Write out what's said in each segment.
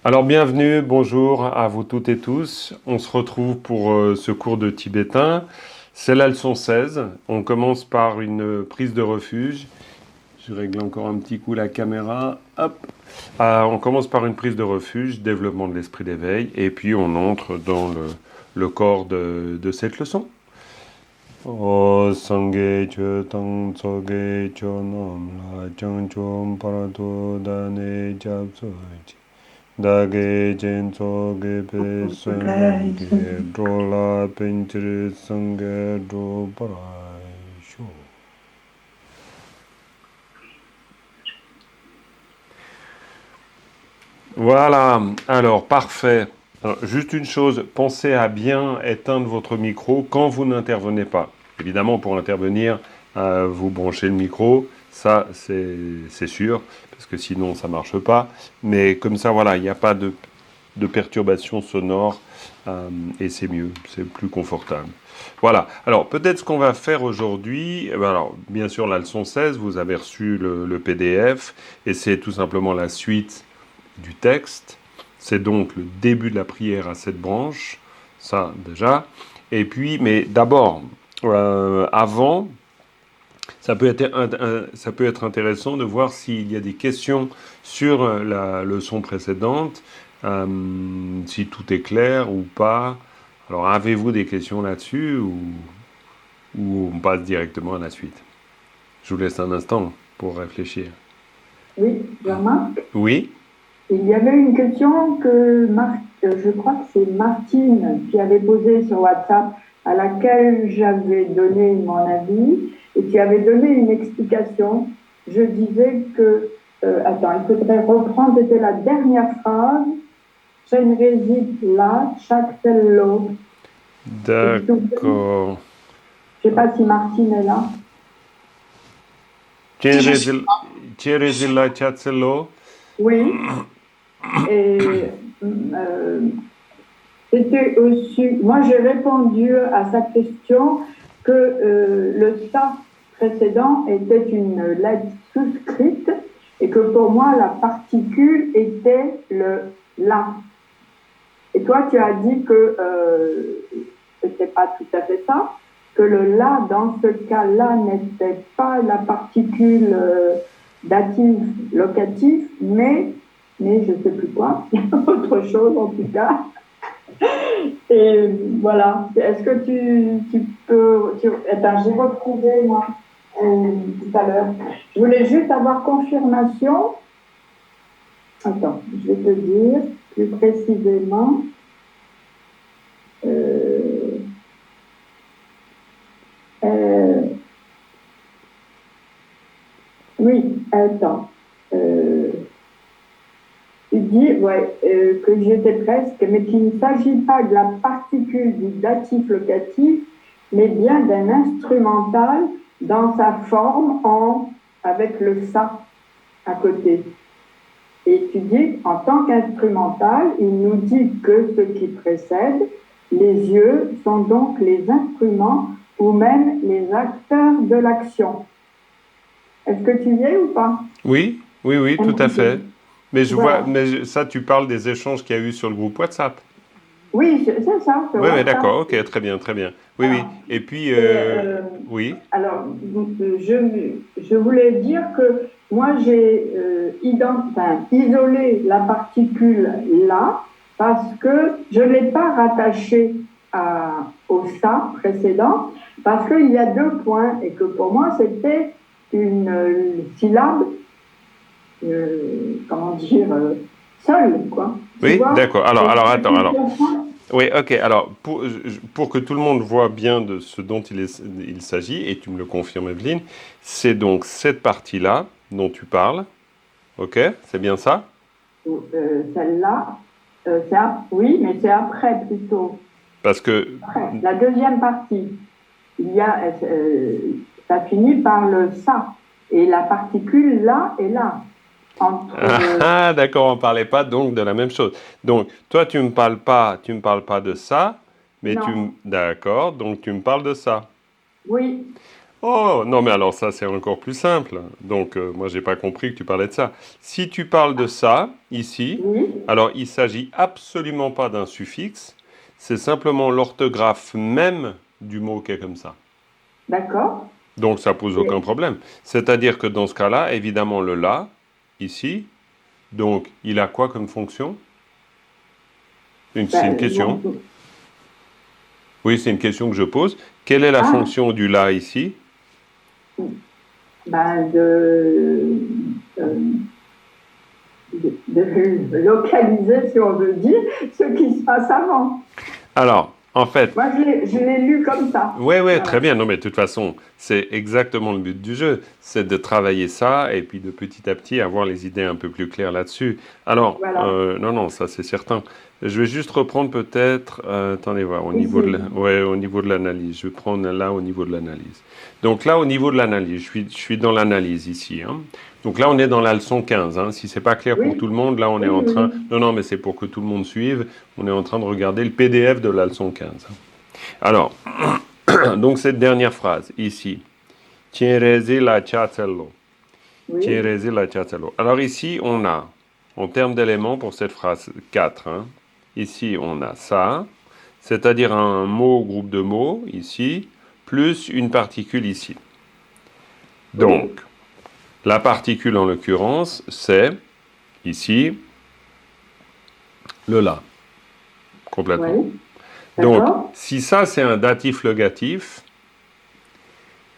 Alors bienvenue, bonjour à vous toutes et tous. On se retrouve pour ce cours de tibétain. C'est la leçon 16. On commence par une prise de refuge. Je règle encore un petit coup la caméra. Hop. On commence par une prise de refuge, développement de l'esprit d'éveil, et puis on entre dans le corps de cette leçon. O sangye che tang tsoge cho nam la chang chom parato dane jap soji. Dage jen tsoge pe sangye drola pinchiri sangye dro parai sho. Voilà, alors parfait. Alors, juste une chose, pensez à bien éteindre votre micro quand vous n'intervenez pas. Évidemment, pour intervenir, vous branchez le micro, ça c'est sûr, parce que sinon ça ne marche pas. Mais comme ça, voilà, il n'y a pas de perturbation sonore et c'est mieux, c'est plus confortable. Voilà, alors peut-être ce qu'on va faire aujourd'hui, alors bien sûr la leçon 16, vous avez reçu le PDF et c'est tout simplement la suite du texte. C'est donc le début de la prière à cette branche, ça déjà. Et puis, mais d'abord, avant, ça peut être intéressant de voir s'il y a des questions sur la leçon précédente, si tout est clair ou pas. Alors, avez-vous des questions là-dessus ou on passe directement à la suite? Je vous laisse un instant pour réfléchir. Oui, Jean-Marc. Oui. Il y avait une question que je crois que c'est Martine qui avait posée sur WhatsApp, à laquelle j'avais donné mon avis et qui avait donné une explication. Je disais que, attends, il faudrait reprendre, c'était la dernière phrase. Chen réside là, chaque tel l'autre. D'accord. Je ne sais pas si Martine est là. Tierezilla Chatselo. Oui. Et c'était aussi, moi j'ai répondu à sa question que le ça précédent était une lettre souscrite et que pour moi la particule était le la. Et toi tu as dit que c'était pas tout à fait ça, que le la dans ce cas-là n'était pas la particule dative locative, mais je ne sais plus quoi, autre chose en tout cas. Et voilà, est-ce que tu peux... Attends, j'ai retrouvé moi tout à l'heure. Je voulais juste avoir confirmation. Attends, je vais te dire plus précisément. Oui, attends. Il dit que j'étais presque, mais qu'il ne s'agit pas de la particule du datif locatif, mais bien d'un instrumental dans sa forme avec le ça à côté. Et tu dis, en tant qu'instrumental, il nous dit que ce qui précède, les yeux sont donc les instruments ou même les acteurs de l'action. Est-ce que tu y es ou pas? Oui, tout à fait. Mais je vois, mais ça, tu parles des échanges qu'il y a eu sur le groupe WhatsApp. Oui, c'est ça. Oui, d'accord, ok, très bien. Oui, oui. Et puis, oui. Alors, je voulais dire que moi, j'ai isolé la particule là parce que je ne l'ai pas rattachée au ça précédent, parce qu'il y a deux points et que pour moi, c'était une syllabe, comment dire, seule, quoi. Oui, d'accord. Alors, attends, alors. Oui, ok. Alors, pour que tout le monde voit bien de ce dont il s'agit, et tu me le confirmes, Evelyne, c'est donc cette partie-là dont tu parles. Ok, c'est bien ça? Celle-là, oui, mais c'est après plutôt. Parce que... Après, la deuxième partie, ça finit par le ça. Et la particule là et là. Ah, d'accord, on ne parlait pas donc de la même chose. Donc, toi, tu me parles pas de ça, mais non. d'accord, donc tu me parles de ça. Oui. Oh, non, mais alors ça, c'est encore plus simple. Donc, moi, j'ai pas compris que tu parlais de ça. Si tu parles de ça, ici, Oui, alors il s'agit absolument pas d'un suffixe, c'est simplement l'orthographe même du mot qui est comme ça. d'accord. Donc, ça pose aucun Et, problème. C'est-à-dire que dans ce cas-là, évidemment, le là, ici, donc, il a quoi comme fonction? C'est une question. bon, Oui, c'est une question que je pose. Quelle est la ah, fonction du là ici? ben de localiser, si on veut dire, ce qui se passe avant. Alors, en fait, Moi, je l'ai lu comme ça. ouais, ouais, très Voilà. bien. Non, mais de toute façon, c'est exactement le but du jeu, c'est de travailler ça et puis de petit à petit avoir les idées un peu plus claires là-dessus. Alors, Voilà. non, non, ça c'est certain. Je vais juste reprendre peut-être, attendez voir, Ici. ouais, au niveau de l'analyse. Je vais prendre là au niveau de l'analyse. Donc là, au niveau de l'analyse, je suis dans l'analyse ici, hein. Donc là, on est dans la leçon 15, hein. Si c'est pas clair pour Oui, tout le monde, là, on est oui, en oui, train, oui. non, non, mais c'est pour que tout le monde suive. On est en train de regarder le PDF de la leçon 15. Alors, donc cette dernière phrase ici, Tierezi la ciacello. Oui, Tierezi la ciacello. Alors ici, on a, en termes d'éléments pour cette phrase 4, hein, ici on a ça, c'est-à-dire un mot, groupe de mots, ici, plus une particule ici. Donc, oui, la particule en l'occurrence, c'est ici le là, complètement. oui. Donc, D'accord. si ça c'est un datif locatif,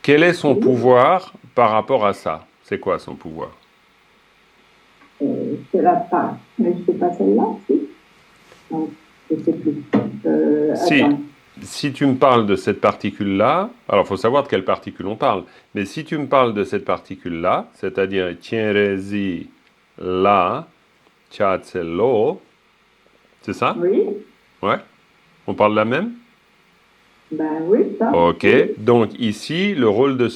quel est son Oui. pouvoir par rapport à ça? C'est quoi son pouvoir? C'est la part. Mais c'est pas celle-là, si? Non, je sais plus. Si, Attends. si tu me parles de cette particule-là, alors il faut savoir de quelle particule on parle, mais si tu me parles de cette particule-là, c'est-à-dire tienresi la ciacello, c'est ça? Oui, Ouais? On parle de la même? ben oui, ça, Ok, oui. donc ici, le rôle de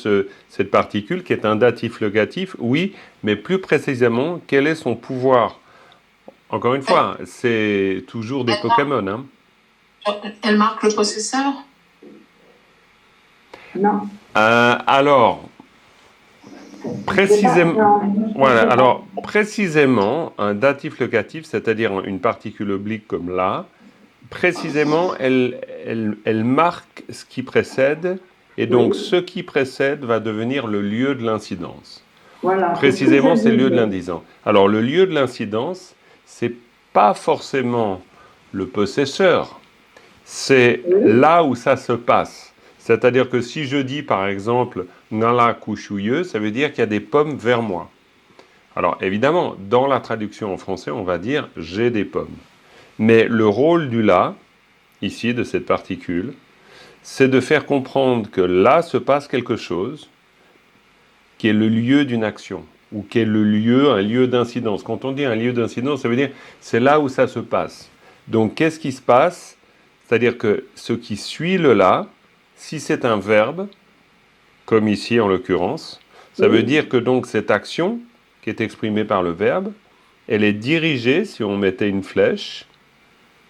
cette particule qui est un datif locatif, oui, mais plus précisément, quel est son pouvoir? Encore une fois, c'est toujours des Elle marque, Pokémon, hein. elle marque le possesseur? Non, Alors, c'est pas. précisément, Non, je voilà, sais pas. alors précisément, un datif locatif, c'est-à-dire une particule oblique comme là, précisément, elle marque ce qui précède, et donc Oui, ce qui précède va devenir le lieu de l'incidence. voilà, c'est ce que Précisément, c'est je le lieu de disais. l'incidence. Alors, le lieu de l'incidence, c'est pas forcément le possesseur, c'est Oui, là où ça se passe. C'est-à-dire que si je dis par exemple Ngala Kushuye, ça veut dire qu'il y a des pommes vers moi. Alors évidemment, dans la traduction en français, on va dire j'ai des pommes. Mais le rôle du là, ici, de cette particule, c'est de faire comprendre que là se passe quelque chose qui est le lieu d'une action ou qui est le lieu, un lieu d'incidence. Quand on dit un lieu d'incidence, ça veut dire c'est là où ça se passe. Donc qu'est-ce qui se passe? C'est-à-dire que ce qui suit le là, si c'est un verbe, comme ici en l'occurrence, ça veut oui. dire que donc cette action qui est exprimée par le verbe, elle est dirigée, si on mettait une flèche,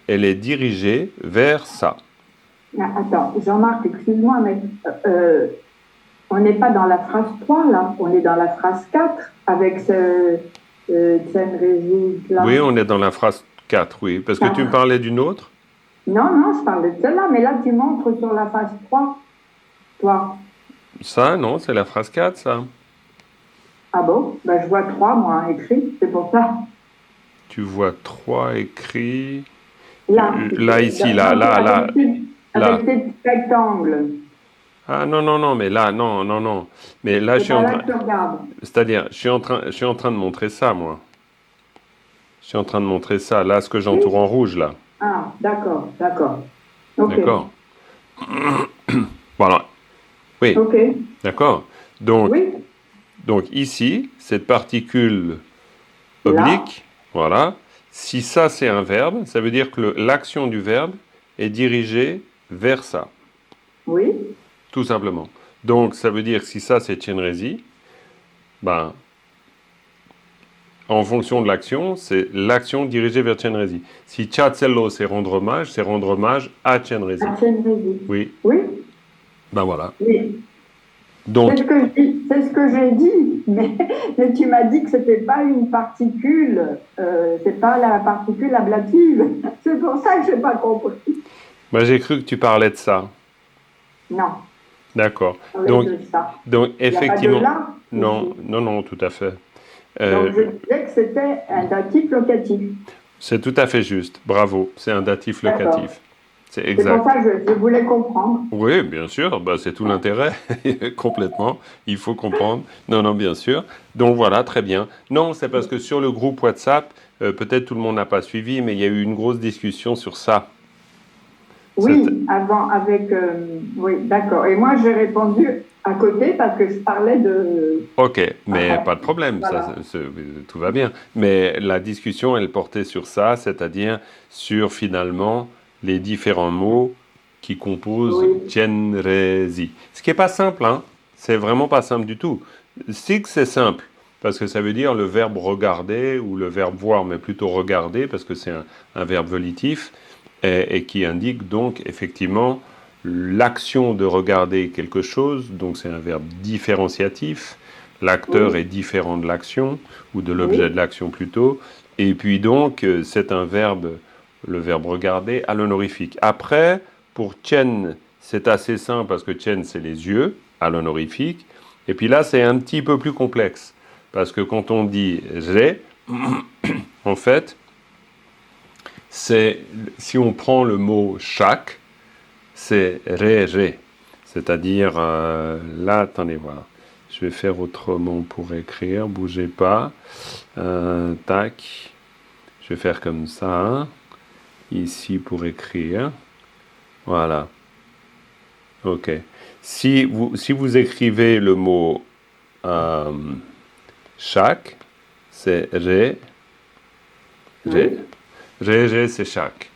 elle est dirigée vers ça. Ah, attends, Jean-Marc, excuse-moi, mais on n'est pas dans la phrase 3 là, on est dans la phrase 4 avec ce Tsenrezig, Oui, là. on est dans la phrase 4, oui. Parce que tu me 4. parlais d'une autre? Non, non, je parlais de celle-là, mais là, tu montres sur la phrase 3 toi. Ça, non, c'est la phrase 4, ça. Ah bon? Ben, je vois 3 moi, écrit, c'est pour ça. Tu vois 3 écrits. Là, Là, ici, là, non, là, là, avec là. tes petits rectangles. Ah non, non, non, mais là, non, non, non. Mais là, je C'est suis pas en là train. que tu regardes. C'est-à-dire, je suis en train de montrer ça, moi. Je suis en train de montrer ça. Là, ce que j'entoure Oui? en rouge, là. Ah, d'accord, d'accord. Ok, D'accord? Voilà. Oui, ok. d'accord. Donc, Oui, donc ici, cette particule là, oblique, voilà. Si ça, c'est un verbe, ça veut dire que l'action du verbe est dirigée vers ça, oui, tout simplement. Donc, ça veut dire que si ça, c'est Tienrezi, ben, en fonction de l'action, c'est l'action dirigée vers Tienrezi. Si Tchatsello, c'est rendre hommage à Tienrezi. à Chenrezig. Oui, Oui, ben voilà. oui. Donc, C'est ce que j'ai dit, mais tu m'as dit que c'était pas une particule, c'est pas la particule ablative. C'est pour ça que j'ai pas compris. moi j'ai cru que tu parlais de ça. Non, D'accord. on parlait Donc, de ça. donc Il n'y a pas de effectivement, là non, ici. non, non, tout à fait. Donc Euh, je disais que c'était un datif locatif. c'est tout à fait juste. Bravo. C'est un datif D'accord. locatif. C'est C'est pour exact. ça que je voulais comprendre. Oui, bien sûr, bah, c'est tout l'intérêt, complètement. Il faut comprendre. Non, non, bien sûr. Donc voilà, très bien. Non, c'est parce que sur le groupe WhatsApp, peut-être tout le monde n'a pas suivi, mais il y a eu une grosse discussion sur ça. Cette- Oui, avant, avec. Oui, d'accord. Et moi, j'ai répondu à côté parce que je parlais de. Ok, mais pas de Ah, problème, ça, voilà. tout va bien. Mais la discussion, elle portait sur ça, c'est-à-dire sur finalement les différents mots qui composent Oui, Genresi. Ce qui est pas simple, hein. C'est vraiment pas simple du tout. Si que c'est simple, parce que ça veut dire le verbe regarder ou le verbe voir, mais plutôt regarder, parce que c'est un verbe volitif et qui indique donc effectivement l'action de regarder quelque chose, donc c'est un verbe différenciatif. L'acteur oui, est différent de l'action, ou de l'objet oui, de l'action plutôt. Et puis donc, c'est un verbe, le verbe regarder, à l'honorifique. Après, pour Chen, c'est assez simple parce que Chen, c'est les yeux, à l'honorifique. Et puis là, c'est un petit peu plus complexe. Parce que quand on dit j'ai, en fait, c'est, si on prend le mot chaque, c'est ré. C'est-à-dire, là, attendez voir. Je vais faire autrement pour écrire, bougez pas. Tac. Je vais faire comme ça. Ici pour écrire. Voilà. Ok. Si vous écrivez le mot euh, chaque, c'est ré. Ré. oui, Ré, c'est chaque.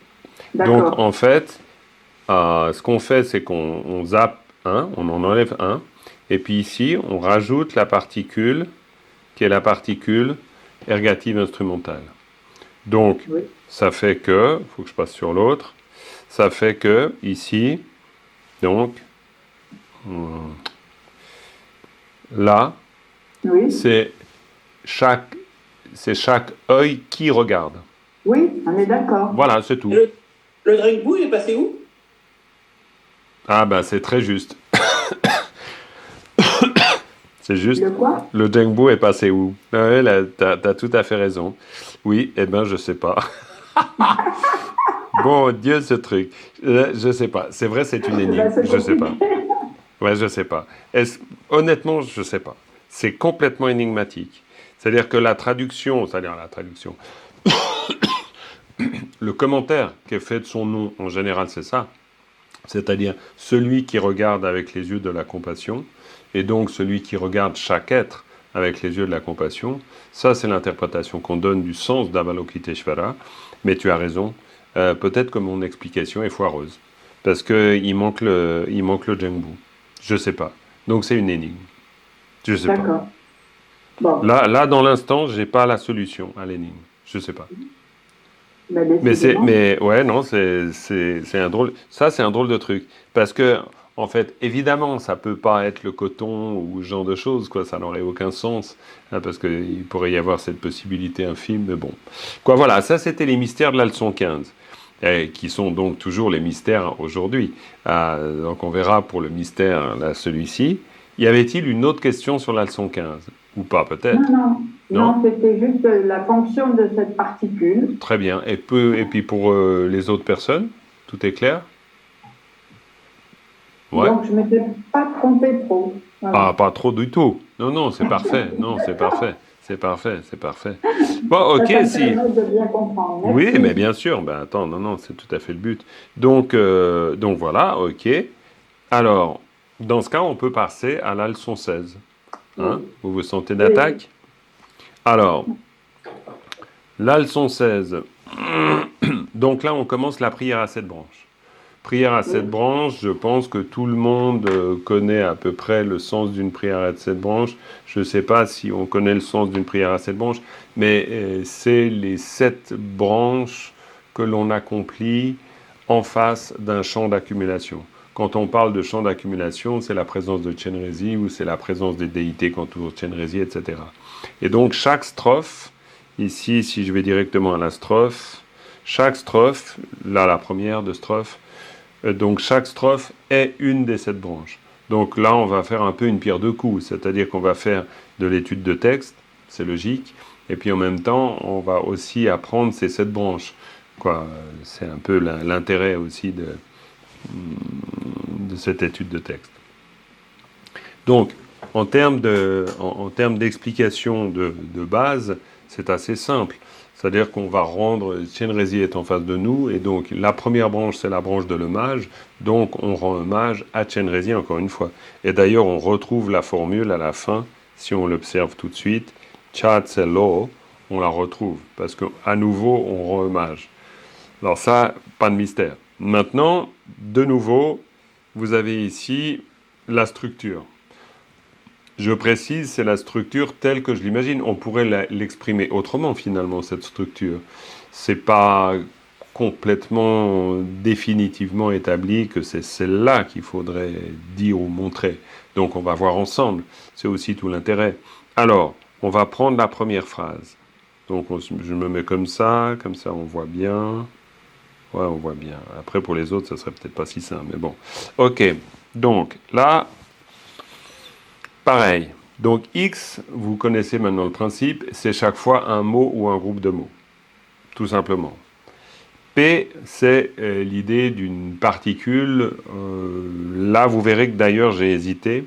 Donc, d'accord. en fait, ce qu'on fait, c'est qu'on zappe un, on en enlève un, et puis ici, on rajoute la particule, qui est la particule ergative instrumentale. Donc, Oui, ça fait que, il faut que je passe sur l'autre, ça fait que, ici, donc, là, oui, c'est chaque, c'est chaque œil qui regarde. oui, on est d'accord. Voilà, c'est tout. Le Dringbou, il est passé où? Ah ben, c'est très juste. C'est juste. Le quoi? Le Dengbu est passé où? Ah ouais, là, t'as tout à fait raison. Oui, eh ben, je sais pas. Bon Dieu, ce truc. Je sais pas. C'est vrai, c'est une Eh ben, énigme. c'est Je sais pas. compliqué. Ouais, je sais pas. Honnêtement, je sais pas. C'est complètement énigmatique. C'est-à-dire que le commentaire qui est fait de son nom, en général, c'est ça. C'est-à-dire celui qui regarde avec les yeux de la compassion, et donc celui qui regarde chaque être avec les yeux de la compassion. Ça, c'est l'interprétation qu'on donne du sens d'Avalokiteshvara. Mais tu as raison. Peut-être que mon explication est foireuse. Parce qu'il manque le Jengbu. Je sais pas. Donc c'est une énigme. Je sais pas. D'accord. Bon, Là, dans l'instant, j'ai pas la solution à l'énigme. Je sais pas. ben, décidément. Mais ouais, non, c'est un drôle. Ça, c'est un drôle de truc. Parce que, en fait, évidemment, ça peut pas être le coton ou ce genre de choses, quoi. Ça n'aurait aucun sens. Hein, parce qu'il pourrait y avoir cette possibilité infime, mais bon. Quoi, voilà, ça, c'était les mystères de la leçon 15. Qui sont donc toujours les mystères aujourd'hui. Donc, on verra pour le mystère, là, celui-ci. Y avait-il une autre question sur la leçon 15? Ou pas, Non, peut-être? non, Non? non, c'était juste la fonction de cette particule. Très bien. Et puis pour les autres personnes, tout est clair? Ouais. Donc, je ne m'étais pas trompée trop. Ah, Voilà. pas trop du tout. Non, non, c'est parfait. Non, c'est parfait. C'est parfait, c'est parfait. Bon, Ça, ok, ça me si. permet de bien comprendre. Oui, mais Merci. bien sûr. Ben attends, non, non, c'est tout à fait le but. Donc voilà, ok. Alors, dans ce cas, on peut passer à la leçon 16. Hein? Oui, Vous vous sentez oui, d'attaque? Alors, la leçon 16. Donc là, on commence la prière à 7 branches. Prière à 7 branches, je pense que tout le monde connaît à peu près le sens d'une prière à 7 branches. Je ne sais pas si on connaît le sens d'une prière à 7 branches, mais c'est les 7 branches que l'on accomplit en face d'un champ d'accumulation. Quand on parle de champ d'accumulation, c'est la présence de Chenrezi ou c'est la présence des déités qu'entourent Chenrezi, etc. Et donc chaque strophe, ici, si je vais directement à la strophe, chaque strophe, là la première de strophe, donc chaque strophe est une des 7 branches. Donc là, on va faire un peu une pierre deux coups, c'est-à-dire qu'on va faire de l'étude de texte, c'est logique, et puis en même temps, on va aussi apprendre ces 7 branches. Quoi, c'est un peu l'intérêt aussi de cette étude de texte. Donc, en termes d'explication de base, c'est assez simple. C'est-à-dire qu'on va rendre, Chenrezi est en face de nous, et donc la première branche, c'est la branche de l'hommage, donc on rend hommage à Chenrezi encore une fois. Et d'ailleurs, on retrouve la formule à la fin, si on l'observe tout de suite, Chatselo, on la retrouve, parce qu'à nouveau, on rend hommage. Alors ça, pas de mystère. Maintenant, de nouveau, vous avez ici la structure. Je précise, c'est la structure telle que je l'imagine. On pourrait l'exprimer autrement, finalement, cette structure. C'est pas complètement définitivement établi que c'est celle-là qu'il faudrait dire ou montrer. Donc, on va voir ensemble. C'est aussi tout l'intérêt. Alors, on va prendre la première phrase. Donc, je me mets comme ça on voit bien. Ouais, on voit bien. Après, pour les autres, ça serait peut-être pas si simple, mais bon. Ok, donc, là... Pareil. Donc X, vous connaissez maintenant le principe, c'est chaque fois un mot ou un groupe de mots. Tout simplement. P, c'est l'idée d'une particule. Là, vous verrez que d'ailleurs, j'ai hésité,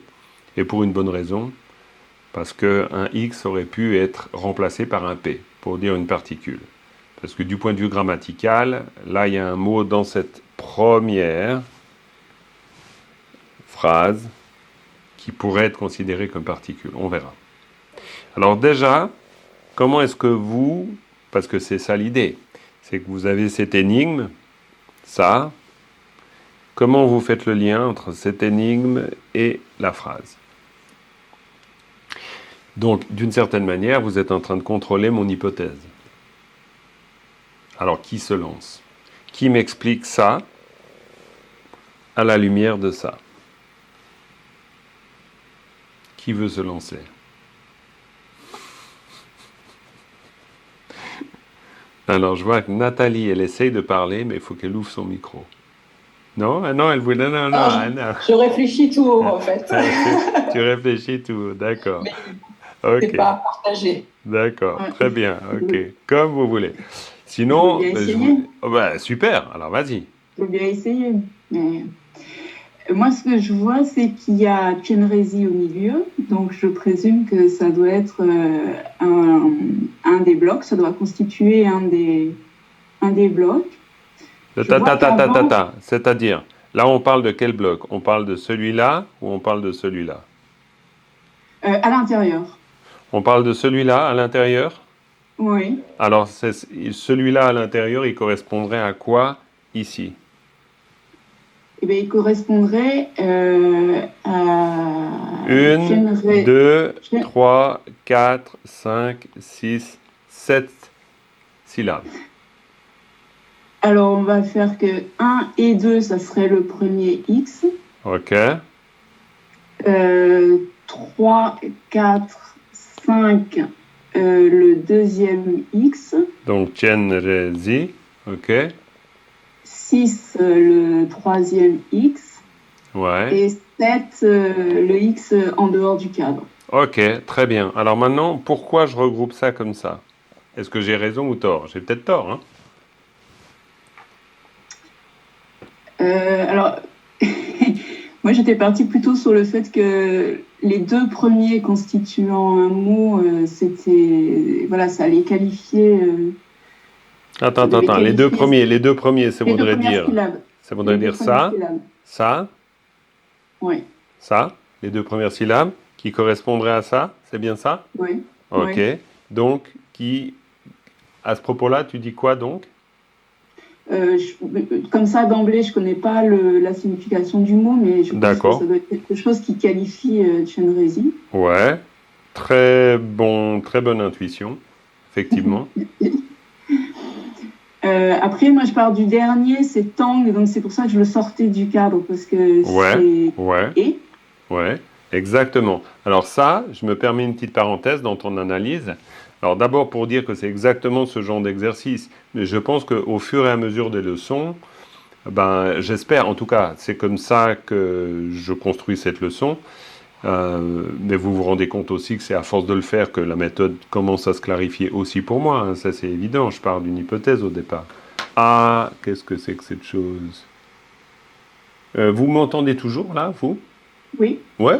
et pour une bonne raison, parce qu'un X aurait pu être remplacé par un P, pour dire une particule. Parce que du point de vue grammatical, là, il y a un mot dans cette première phrase qui pourrait être considéré comme particule. On verra. Alors déjà, comment est-ce que vous, parce que c'est ça l'idée, c'est que vous avez cette énigme, ça, comment vous faites le lien entre cette énigme et la phrase? Donc, d'une certaine manière, vous êtes en train de contrôler mon hypothèse. Alors, qui se lance? Qui m'explique ça à la lumière de ça? Qui veut se lancer? Alors, je vois que Nathalie, elle essaye de parler, mais il faut qu'elle ouvre son micro. Non? Ah non, elle voulait... Non, non. Je réfléchis tout haut, en fait. Tu réfléchis tout, d'accord. Mais Ok. c'est pas partagé. D'accord, Ouais. très bien, ok. Comme vous voulez. Sinon... Je veux bien essayer. Oh, bah, super, alors vas-y. Je veux bien essayer. Mais moi, ce que je vois, c'est qu'il y a Chenrezi au milieu. Donc, je présume que ça doit être un des blocs. Ça doit constituer un des blocs. C'est-à-dire, là, on parle de quel bloc? On parle de celui-là ou on parle de celui-là? À l'intérieur. On parle de celui-là à l'intérieur? Oui. Alors, celui-là à l'intérieur, il correspondrait à quoi ici? Eh bien, il correspondrait à... 1, 2, 3, 4, 5, 6, 7 syllabes. Alors, on va faire que 1 et 2, ça serait le premier X. Ok. 3, 4, 5, le deuxième X. Donc, Chenrezi. Ok. 6, le troisième X. Ouais. Et 7, le X en dehors du cadre. Ok, très bien. Alors maintenant, pourquoi je regroupe ça comme ça? Est-ce que j'ai raison ou tort? J'ai peut-être tort, hein? Alors, moi j'étais partie plutôt sur le fait que les deux premiers constituant un mot, c'était, voilà, ça allait qualifier. Attends. Les deux premiers, ça voudrait dire. Ça voudrait dire ça, ça, oui. Ça, les deux premières syllabes, qui correspondraient à ça, c'est bien ça? Oui. Ok. Oui. Donc, à ce propos-là, tu dis quoi donc? Comme ça, d'emblée, je ne connais pas la signification du mot, mais je pense que ça doit être quelque chose qui qualifie Chenrezi. Ouais, très bonne intuition, effectivement. Après, moi, je pars du dernier, c'est Tang, donc c'est pour ça que je le sortais du cadre, parce que c'est Ouais, et. ouais, exactement. Alors ça, je me permets une petite parenthèse dans ton analyse. Alors d'abord pour dire que c'est exactement ce genre d'exercice, mais je pense qu'au fur et à mesure des leçons, ben, j'espère, en tout cas, c'est comme ça que je construis cette leçon. Mais vous vous rendez compte aussi que c'est à force de le faire que la méthode commence à se clarifier aussi pour moi. Hein, ça, c'est évident. Je pars d'une hypothèse au départ. Ah, qu'est-ce que c'est que cette chose? Vous m'entendez toujours là, vous? Oui. Ouais?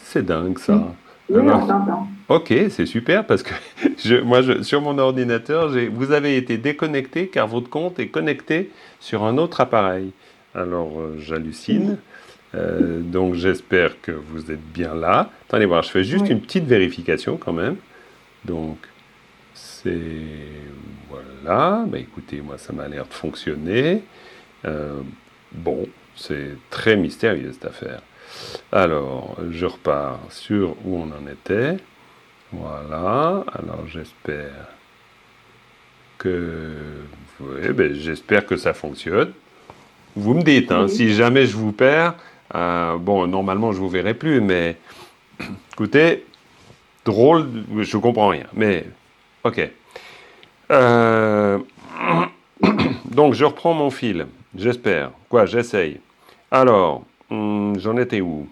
C'est dingue ça. Oui, Alors, on t'entend. ok, c'est super parce que sur mon ordinateur, vous avez été déconnecté car votre compte est connecté sur un autre appareil. Alors, j'hallucine. Donc, j'espère que vous êtes bien là. Attendez voir, je fais juste Oui. une petite vérification quand même. Donc, c'est... Voilà. Bah, écoutez, moi, ça m'a l'air de fonctionner. Bon, c'est très mystérieux cette affaire. Alors, je repars sur où on en était. Voilà, alors j'espère que ça fonctionne. Vous me dites, hein, Oui. si jamais je vous perds, bon, normalement je vous verrai plus, mais écoutez, drôle, je comprends rien, mais ok. Euh, donc je reprends mon fil, j'espère. Quoi, j'essaye. Alors, j'en étais où?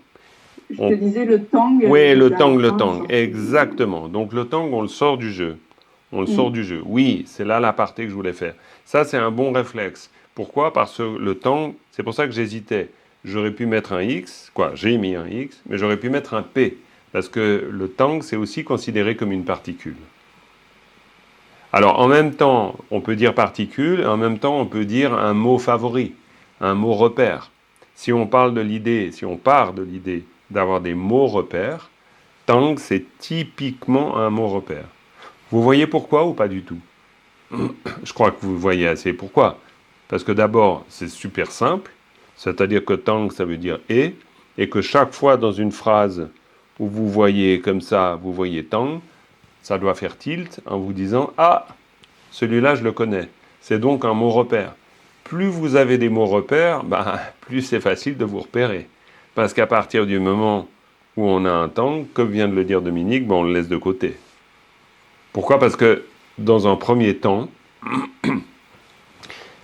Je te disais le Tang. Oui, le c'est à la tang, fin, genre. exactement. Donc le tang, on le sort du jeu. On le sort Mm. du jeu. Oui, c'est là l'aparté que je voulais faire. Ça, c'est un bon réflexe. Pourquoi? Parce que le tang, c'est pour ça que j'hésitais. J'aurais pu mettre un X, quoi, j'ai mis un X, mais j'aurais pu mettre un P. Parce que le tang, c'est aussi considéré comme une particule. Alors, en même temps, on peut dire particule, et en même temps, on peut dire un mot favori, un mot repère. Si on parle de l'idée, si on part de l'idée d'avoir des mots repères, tang, c'est typiquement un mot repère. Vous voyez pourquoi ou pas du tout? Je crois que vous voyez assez pourquoi. Parce que d'abord, c'est super simple, c'est-à-dire que tang, ça veut dire et que chaque fois dans une phrase où vous voyez comme ça, vous voyez tang, ça doit faire tilt en vous disant ah, celui-là je le connais. C'est donc un mot repère. Plus vous avez des mots repères, ben, plus c'est facile de vous repérer. Parce qu'à partir du moment où on a un tang, comme vient de le dire Dominique, ben, on le laisse de côté. Pourquoi? Parce que dans un premier temps,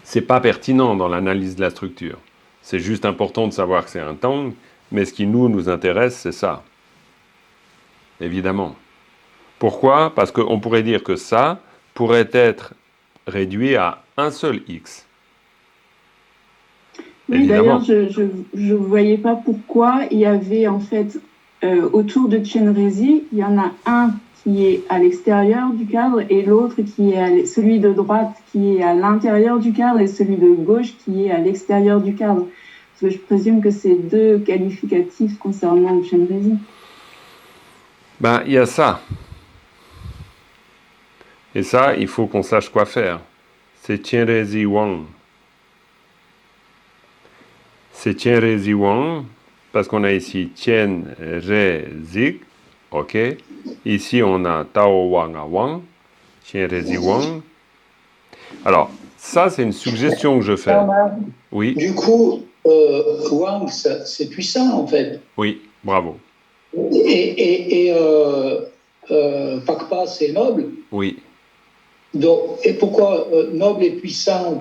c'est pas pertinent dans l'analyse de la structure. C'est juste important de savoir que c'est un tang, mais ce qui nous intéresse, c'est ça. Évidemment. Pourquoi? Parce qu'on pourrait dire que ça pourrait être réduit à un seul X. Oui, Évidemment. d'ailleurs, je voyais pas pourquoi il y avait en fait autour de Chenrezig, il y en a un qui est à l'extérieur du cadre et l'autre qui est celui de droite qui est à l'intérieur du cadre et celui de gauche qui est à l'extérieur du cadre. Parce que je présume que c'est deux qualificatifs concernant Chenrezig. Ben, il y a ça. Et ça, il faut qu'on sache quoi faire. C'est Chenrezig Wang. C'est Chenrezig Wang, parce qu'on a ici Chenrezig, ok. Ici, on a Tao Wang à Wang, Chenrezig Wang. Alors, ça, c'est une suggestion que je fais. Oui, Du coup, Wang, c'est puissant en fait. oui, bravo. Et Pakpa, c'est noble. Oui. Donc, et pourquoi noble et puissant,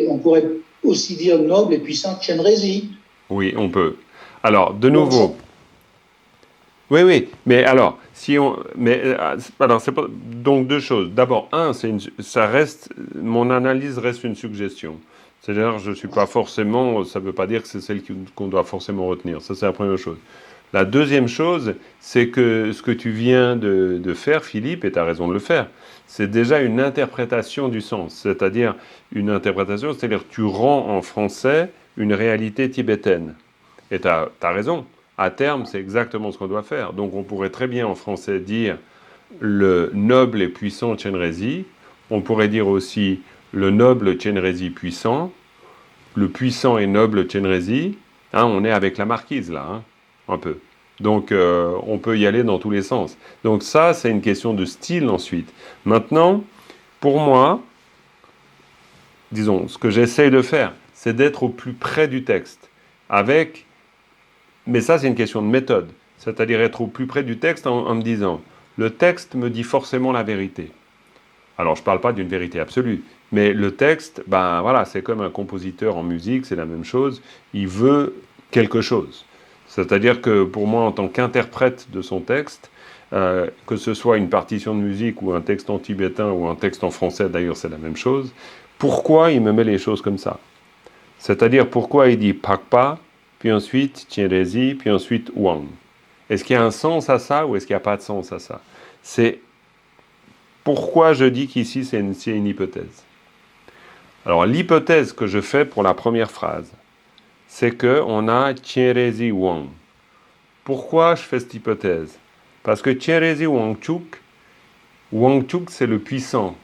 on pourrait aussi dire noble et puissant Chenrezig. Oui, on peut. Alors, de nouveau. Oui, mais alors, alors, c'est pas, donc deux choses. D'abord, mon analyse reste une suggestion. C'est-à-dire, je suis pas forcément, ça ne veut pas dire que c'est celle qu'on doit forcément retenir. Ça, c'est la première chose. La deuxième chose, c'est que ce que tu viens de faire, Philippe, et tu as raison de le faire, c'est déjà une interprétation du sens. C'est-à-dire, une interprétation, c'est-à-dire tu rends en français une réalité tibétaine. Et tu as raison. À terme, c'est exactement ce qu'on doit faire. Donc, on pourrait très bien en français dire le noble et puissant Chenrezig. On pourrait dire aussi le noble Chenrezig puissant, le puissant et noble Chenrezig. Hein, on est avec la marquise là, hein, un peu. Donc, on peut y aller dans tous les sens. Donc ça, c'est une question de style ensuite. Maintenant, pour moi, disons, ce que j'essaye de faire, c'est d'être au plus près du texte. Mais ça, c'est une question de méthode. C'est-à-dire être au plus près du texte en me disant, le texte me dit forcément la vérité. Alors, je ne parle pas d'une vérité absolue, mais le texte, ben voilà, c'est comme un compositeur en musique, c'est la même chose. Il veut quelque chose. C'est-à-dire que pour moi, en tant qu'interprète de son texte, que ce soit une partition de musique ou un texte en tibétain ou un texte en français, d'ailleurs, c'est la même chose. Pourquoi il me met les choses comme ça? C'est-à-dire pourquoi il dit Pakpa, puis ensuite Tienrezi, puis ensuite Wang. Est-ce qu'il y a un sens à ça ou est-ce qu'il n'y a pas de sens à ça? C'est pourquoi je dis qu'ici c'est une hypothèse. Alors l'hypothèse que je fais pour la première phrase, c'est qu'on a Tienrezi Wang. Pourquoi je fais cette hypothèse? Parce que Tienrezi Wangchuk c'est le puissant.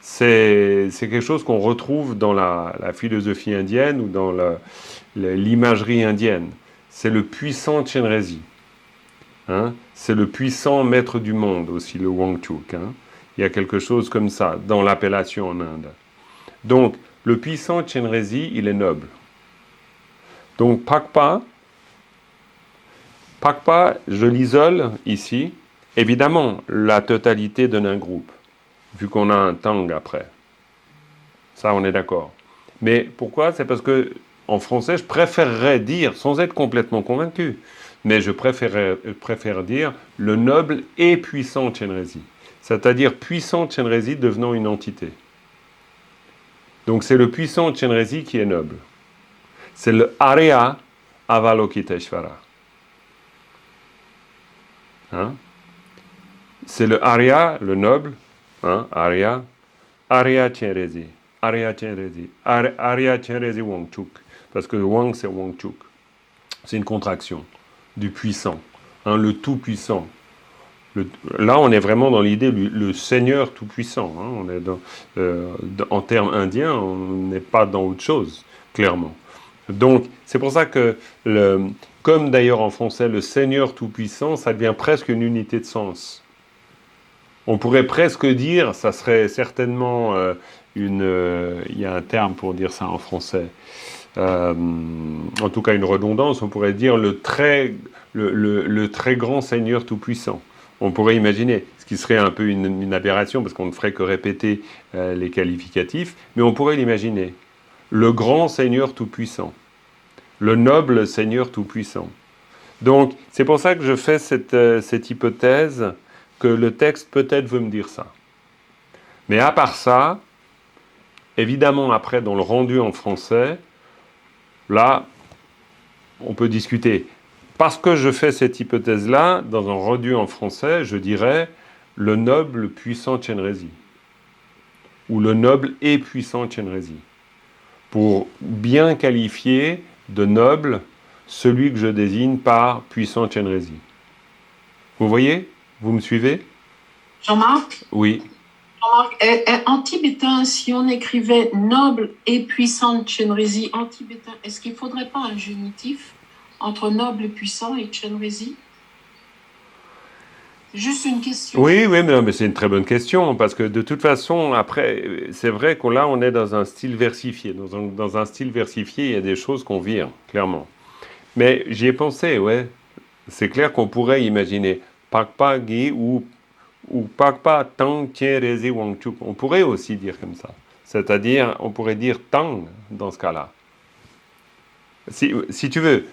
C'est quelque chose qu'on retrouve dans la philosophie indienne ou dans l'imagerie indienne. C'est le puissant Tienrezi. Hein? C'est le puissant maître du monde aussi, le Wangchuk. Hein? Il y a quelque chose comme ça dans l'appellation en Inde. Donc, le puissant Tienrezi, il est noble. Donc, Pakpa, je l'isole ici. Évidemment, la totalité donne un groupe, vu qu'on a un tang après. Ça, on est d'accord. Mais pourquoi? C'est parce que, en français, je préférerais dire, sans être complètement convaincu, mais je préfère dire le noble et puissant Tienrezi. C'est-à-dire puissant Tienrezi devenant une entité. Donc c'est le puissant Tienrezi qui est noble. C'est le Arya Avalokiteshvara. Hein? C'est le Arya, le noble, hein? Arya Tienrezi. Arya Tienrezi Wangchuk. Parce que Wang, c'est Wangchuk. C'est une contraction du puissant, hein, le tout-puissant. Là, on est vraiment dans l'idée le Seigneur tout-puissant. Hein, on est en termes indiens, on n'est pas dans autre chose, clairement. Donc, c'est pour ça que, comme d'ailleurs en français, le Seigneur tout-puissant, ça devient presque une unité de sens. On pourrait presque dire, ça serait certainement il y a un terme pour dire ça en français, en tout cas une redondance, on pourrait dire le très grand Seigneur tout-puissant. On pourrait imaginer, ce qui serait un peu une aberration, parce qu'on ne ferait que répéter les qualificatifs, mais on pourrait l'imaginer. Le grand Seigneur tout-puissant. Le noble Seigneur tout-puissant. Donc, c'est pour ça que je fais cette hypothèse que le texte peut-être veut me dire ça. Mais à part ça, évidemment, après, dans le rendu en français, là, on peut discuter. Parce que je fais cette hypothèse-là, dans un rendu en français, je dirais le noble puissant Tienrezi. Ou le noble et puissant Tienrezi. Pour bien qualifier de noble celui que je désigne par puissant Tienrezi. Vous voyez? Vous me suivez? Jean-Marc? Oui. Jean-Marc, en tibétain, si on écrivait noble et puissant Tienrezi en tibétain, est-ce qu'il ne faudrait pas un génitif entre noble et puissant et Tienrezi? Juste une question. Oui, mais c'est une très bonne question, parce que de toute façon, après, c'est vrai qu'on là, on est dans un style versifié. Dans un style versifié, il y a des choses qu'on vire, clairement. Mais j'y ai pensé, ouais. C'est clair qu'on pourrait imaginer Pakpa Gi ou Pakpa Tang Tienrezi Wangchuk. On pourrait aussi dire comme ça. C'est-à-dire, on pourrait dire Tang dans ce cas-là. Si tu veux.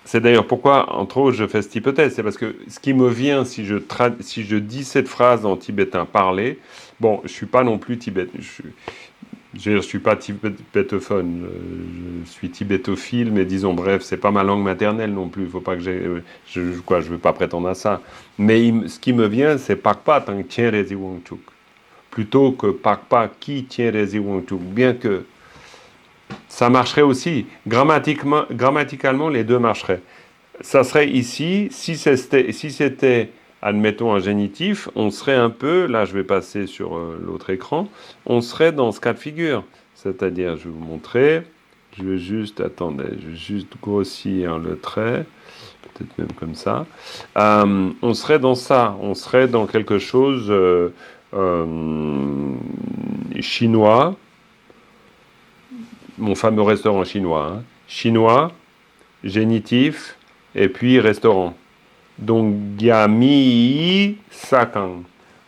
C'est d'ailleurs pourquoi, entre autres, je fais cette hypothèse. C'est parce que ce qui me vient, si je dis cette phrase en tibétain parlé, bon, je ne suis pas non plus tibétain. Je suis pas tibétophone, je suis tibétophile, mais disons, bref, c'est pas ma langue maternelle non plus. Faut pas que je veux pas prétendre à ça. Mais ce qui me vient, c'est Pakpa Tang Tienrezi Wangchuk, plutôt que Pakpa Ki Tienrezi Wangchuk, bien que ça marcherait aussi. Grammaticalement, les deux marcheraient. Ça serait ici, si c'était, admettons, un génitif, on serait un peu, là je vais passer sur l'autre écran, on serait dans ce cas de figure. C'est-à-dire, je vais vous montrer, je vais juste grossir le trait, peut-être même comme ça. On serait dans ça, on serait dans quelque chose chinois, mon fameux restaurant chinois. Hein. Chinois, génitif, et puis restaurant. Donc, Gyami Sakang.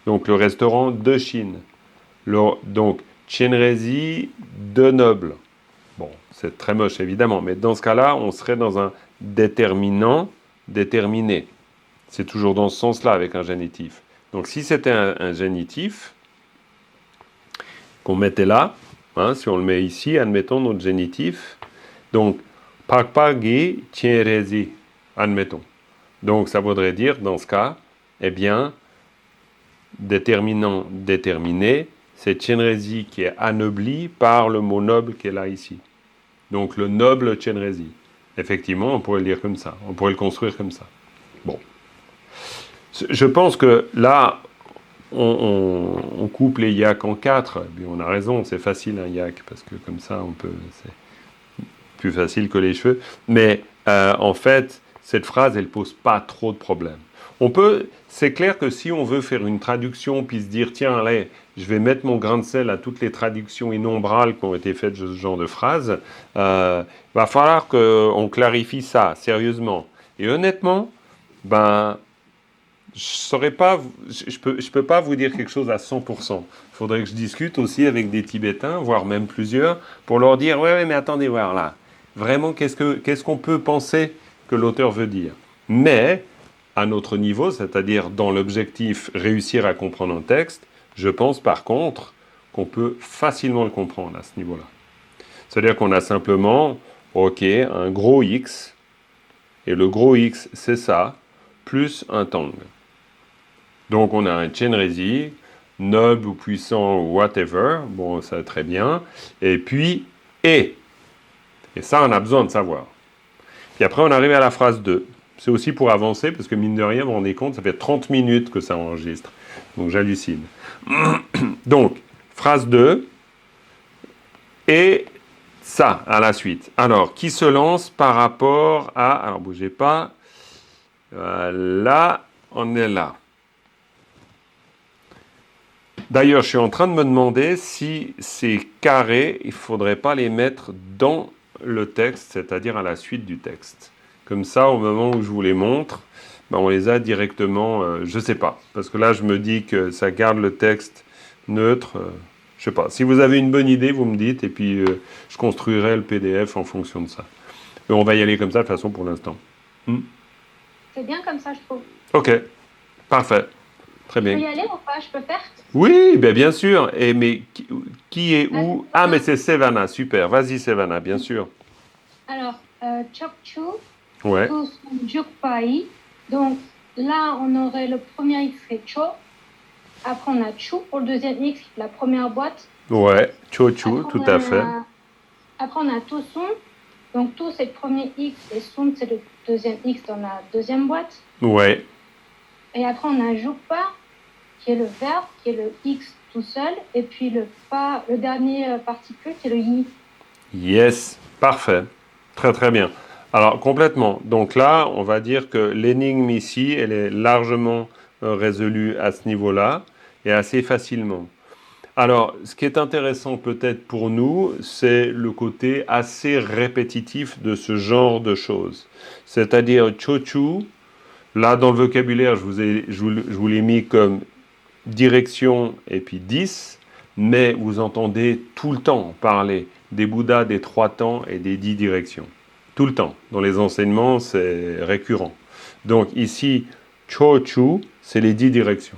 Donc, le restaurant de Chine. Donc, Tienrezi de Noble. Bon, c'est très moche évidemment, mais dans ce cas-là, on serait dans un déterminant déterminé. C'est toujours dans ce sens-là avec un génitif. Donc, si c'était un génitif qu'on mettait là, hein, si on le met ici, admettons notre génitif. Donc, Pakpagi Tienrezi, admettons. Donc, ça voudrait dire, dans ce cas, eh bien, déterminant déterminé, c'est Tienrezi qui est anobli par le mot noble qui est là ici. Donc, le noble Tienrezi. Effectivement, on pourrait le dire comme ça. On pourrait le construire comme ça. Bon. Je pense que là, on coupe les yaks en 4. Et on a raison, c'est facile un yak, parce que comme ça, c'est plus facile que les cheveux. Mais en fait, cette phrase, elle pose pas trop de problèmes. C'est clair que si on veut faire une traduction, puis se dire, tiens, allez, je vais mettre mon grain de sel à toutes les traductions innombrables qui ont été faites de ce genre de phrase, va falloir qu'on clarifie ça, sérieusement. Et honnêtement, je peux pas vous dire quelque chose à 100%. Il faudrait que je discute aussi avec des Tibétains, voire même plusieurs, pour leur dire, ouais, mais attendez voir là. Vraiment, qu'est-ce qu'on peut penser que l'auteur veut dire? Mais, à notre niveau, c'est-à-dire dans l'objectif réussir à comprendre un texte, je pense par contre qu'on peut facilement le comprendre à ce niveau-là. C'est-à-dire qu'on a simplement, ok, un gros X, et le gros X, c'est ça, plus un tang. Donc on a un Tienrezi, noble ou puissant ou whatever, bon ça très bien, et puis et ça on a besoin de savoir. Puis après on arrive à la phrase 2, c'est aussi pour avancer, parce que mine de rien, vous vous rendez compte, ça fait 30 minutes que ça enregistre, donc j'hallucine. Donc, phrase 2, et ça à la suite. Alors, qui se lance par rapport à, alors bougez pas, là, on est là. D'ailleurs, je suis en train de me demander si ces carrés, il ne faudrait pas les mettre dans le texte, c'est-à-dire à la suite du texte. Comme ça, au moment où je vous les montre, on les a directement, je ne sais pas. Parce que là, je me dis que ça garde le texte neutre. Je ne sais pas. Si vous avez une bonne idée, vous me dites, et puis je construirai le PDF en fonction de ça. Mais on va y aller comme ça, de toute façon, pour l'instant. C'est bien comme ça, je trouve. Ok, parfait. Très bien. Je peux y aller ou pas? Je peux faire? Oui, bien sûr. Mais qui est où? Ah, mais c'est Sevana, super. Vas-y, Sevana, bien sûr. Alors, Chokchu, Ouais. Jukpai. Donc, là, on aurait le premier X, c'est Cho. Après, on a Chu pour le deuxième X, la première boîte. Ouais, Chochu, tout à fait. Après, on a Tosun. Donc, tout, c'est le premier X et Sun, c'est le deuxième X dans la deuxième boîte. Ouais. Et après, on a Jukpa, qui est le verbe, qui est le X tout seul. Et puis, le dernier particule, qui est le Y. Yes, parfait. Très, très bien. Alors, complètement. Donc là, on va dire que l'énigme ici, elle est largement résolue à ce niveau-là et assez facilement. Alors, ce qui est intéressant peut-être pour nous, c'est le côté assez répétitif de ce genre de choses. C'est-à-dire, chochu, là dans le vocabulaire, je vous l'ai mis comme direction et puis 10, mais vous entendez tout le temps parler des Bouddhas, des 3 temps et des 10 directions. Tout le temps. Dans les enseignements, c'est récurrent. Donc ici, chochu, c'est les 10 directions.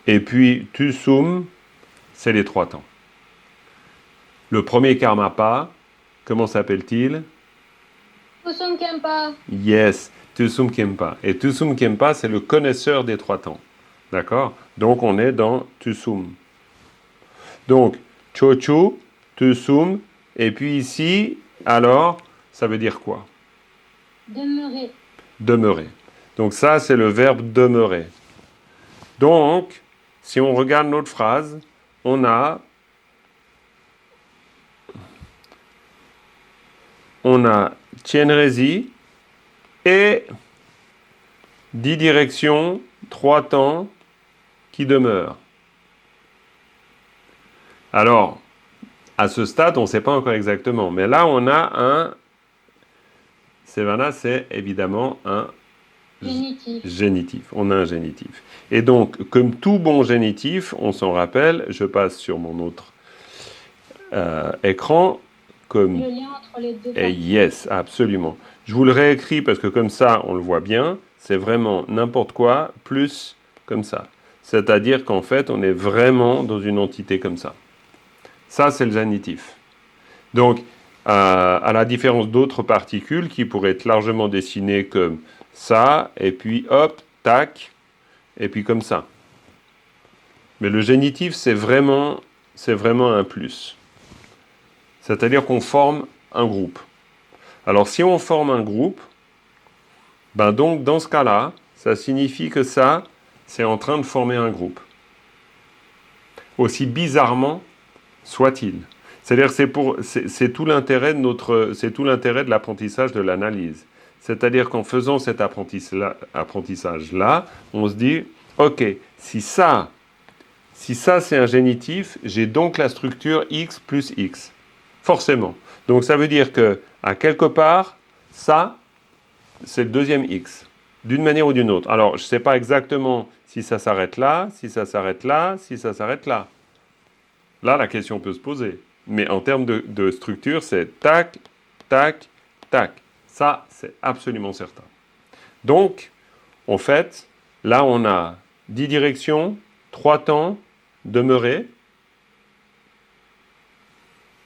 Et puis, Tusum, c'est les 3 temps. Le premier Karmapa, comment s'appelle-t-il? Tusum Kempa. Yes, Tusum Kempa. Et Tusum Kempa, c'est le connaisseur des 3 temps. D'accord? Donc, on est dans Tusum. Donc, Chochu, Tusum, et puis ici, alors, ça veut dire quoi? Demeurer. Demeurer. Donc ça, c'est le verbe demeurer. Donc, si on regarde notre phrase, on a Tienrezi et 10 directions, 3 temps qui demeurent. Alors, À ce stade, on ne sait pas encore exactement. Mais là, on a un... Sevana, c'est évidemment un génitif. On a un génitif. Et donc, comme tout bon génitif, on s'en rappelle, je passe sur mon autre écran, comme... Le lien entre les deux. Et yes, absolument. Je vous le réécris parce que comme ça, on le voit bien. C'est vraiment n'importe quoi, plus comme ça. C'est-à-dire qu'en fait, on est vraiment dans une entité comme ça. Ça, c'est le génitif. Donc, à la différence d'autres particules qui pourraient être largement dessinées comme ça, et puis hop, tac, et puis comme ça. Mais le génitif, c'est vraiment un plus. C'est-à-dire qu'on forme un groupe. Alors, si on forme un groupe, ben donc, dans ce cas-là, ça signifie que ça, c'est en train de former un groupe. Aussi bizarrement soit-il. C'est-à-dire c'est tout l'intérêt de l'apprentissage de l'analyse. C'est-à-dire qu'en faisant cet apprentissage-là, on se dit, ok, si ça c'est un génitif, j'ai donc la structure X plus X. Forcément. Donc ça veut dire que, à quelque part, ça, c'est le deuxième X, d'une manière ou d'une autre. Alors, je ne sais pas exactement si ça s'arrête là, si ça s'arrête là, si ça s'arrête là. Là, la question peut se poser. Mais en termes de structure, c'est tac, tac, tac. Ça, c'est absolument certain. Donc, en fait, là, on a 10 directions, 3 temps, demeurés.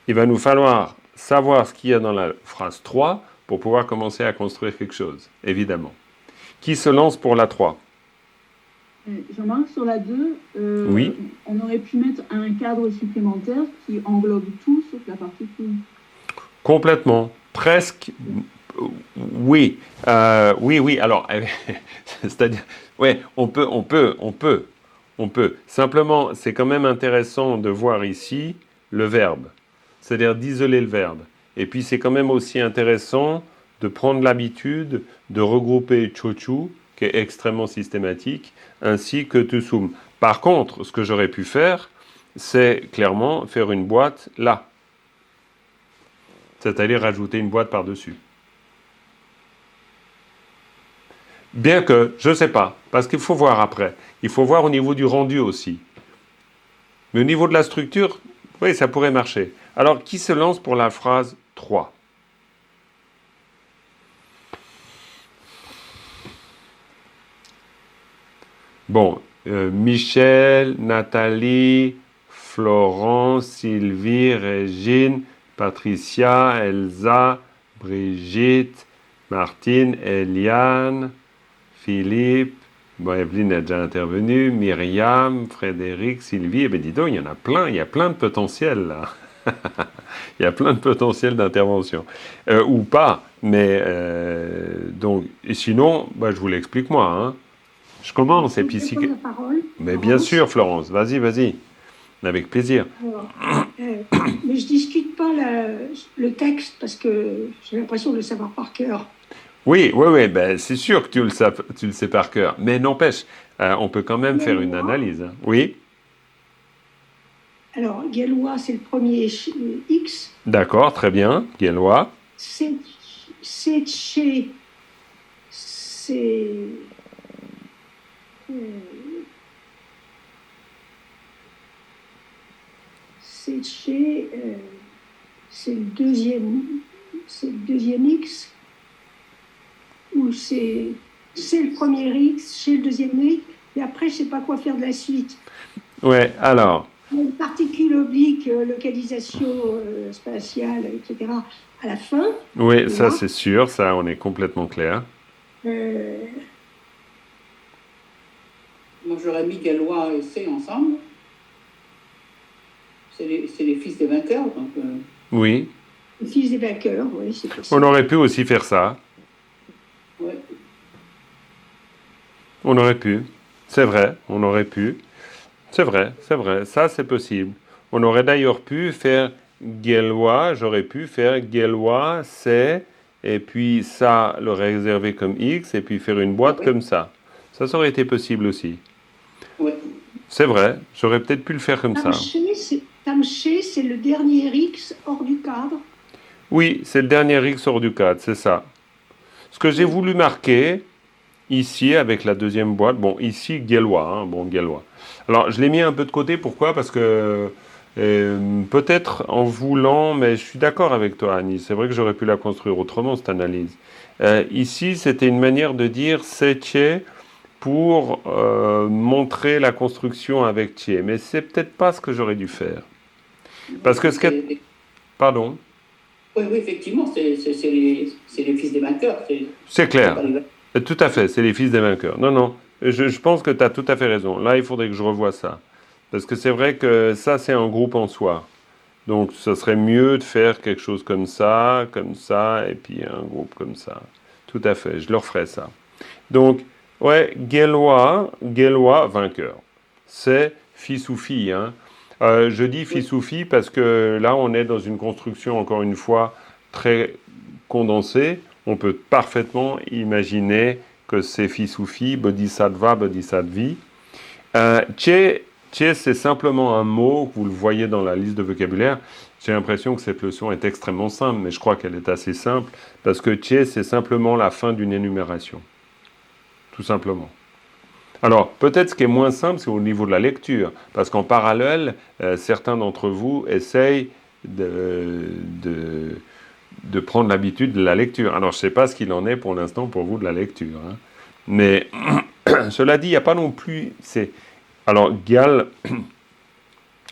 Il va nous falloir savoir ce qu'il y a dans la phrase 3 pour pouvoir commencer à construire quelque chose, évidemment. Qui se lance pour la 3 ? Jean-Marc, sur la 2, oui. On aurait pu mettre un cadre supplémentaire qui englobe tout sauf la particule. Complètement. Presque. Oui. Oui. Alors, c'est-à-dire, ouais, on peut. Simplement, c'est quand même intéressant de voir ici le verbe. C'est-à-dire d'isoler le verbe. Et puis, c'est quand même aussi intéressant de prendre l'habitude de regrouper chochu, qui est extrêmement systématique, ainsi que tusum. Par contre, ce que j'aurais pu faire, c'est clairement faire une boîte là. C'est-à-dire rajouter une boîte par-dessus. Bien que, je ne sais pas, parce qu'il faut voir après. Il faut voir au niveau du rendu aussi. Mais au niveau de la structure, oui, ça pourrait marcher. Alors, qui se lance pour la phrase 3 ? Bon, Michel, Nathalie, Florence, Sylvie, Régine, Patricia, Elsa, Brigitte, Martine, Eliane, Philippe, bon, Evelyne a déjà intervenu, Myriam, Frédéric, Sylvie, et bien dis donc, il y en a plein, il y a plein de potentiel là. Il y a plein de potentiel d'intervention. Ou pas, mais donc, et sinon, bah, je vous l'explique moi, hein. Je commence et puis si... Mais bien sûr, Florence, vas-y. Avec plaisir. Alors, mais je discute pas le texte parce que j'ai l'impression de le savoir par cœur. Oui, ben, c'est sûr que tu le sais par cœur. Mais n'empêche, on peut quand même faire une analyse. Hein. Oui. Alors, Galois, c'est le premier X. D'accord, très bien. Galois. C'est le deuxième X, ou c'est le premier X chez le deuxième X, et après je sais pas quoi faire de la suite. Ouais, alors. Une particule oblique, localisation spatiale, etc. à la fin. Oui, ça c'est sûr, ça on est complètement clair. Moi j'aurais mis Galois et C ensemble. C'est les fils des vainqueurs. Donc, Oui. Les fils des vainqueurs, oui, c'est possible. On aurait pu aussi faire ça. Ouais. On aurait pu. C'est vrai, on aurait pu. C'est vrai, ça c'est possible. On aurait d'ailleurs pu faire Galois, j'aurais pu faire Galois, C, et puis ça le réserver comme X, et puis faire une boîte comme ça. Ça aurait été possible aussi. Ouais. C'est vrai, j'aurais peut-être pu le faire comme ça. Tamché, c'est le dernier X hors du cadre. Oui, c'est le dernier X hors du cadre, c'est ça. Ce que j'ai voulu marquer ici avec la deuxième boîte, bon, ici, Guélois, hein, bon, Guélois. Alors, je l'ai mis un peu de côté, pourquoi? Parce que peut-être en voulant, mais je suis d'accord avec toi, Annie, c'est vrai que j'aurais pu la construire autrement, cette analyse. Ici, c'était une manière de dire c'est Tché pour montrer la construction avec Tché, mais c'est peut-être pas ce que j'aurais dû faire. Parce que ce que... Pardon? Oui, oui, effectivement, c'est les fils des vainqueurs. C'est clair. pas les- Tout à fait, c'est les fils des vainqueurs. Non, non, je pense que tu as tout à fait raison. Là, il faudrait que je revoie ça. Parce que c'est vrai que ça, c'est un groupe en soi. Donc, ça serait mieux de faire quelque chose comme ça, et puis un groupe comme ça. Tout à fait, je leur ferai ça. Donc, ouais, Guélois, vainqueur. C'est fils ou fille, hein. Je dis fils ou fille parce que là, on est dans une construction, encore une fois, très condensée. On peut parfaitement imaginer que c'est fils ou fille, bodhisattva, bodhisattvi. Tché, c'est simplement un mot, vous le voyez dans la liste de vocabulaire. J'ai l'impression que cette leçon est extrêmement simple, mais je crois qu'elle est assez simple, parce que Tché, c'est simplement la fin d'une énumération. Tout simplement. Alors, peut-être ce qui est moins simple, c'est au niveau de la lecture, parce qu'en parallèle, certains d'entre vous essayent de prendre l'habitude de la lecture. Alors, je ne sais pas ce qu'il en est pour l'instant pour vous de la lecture, hein. Mais cela dit, il n'y a pas non plus... Alors, Gal...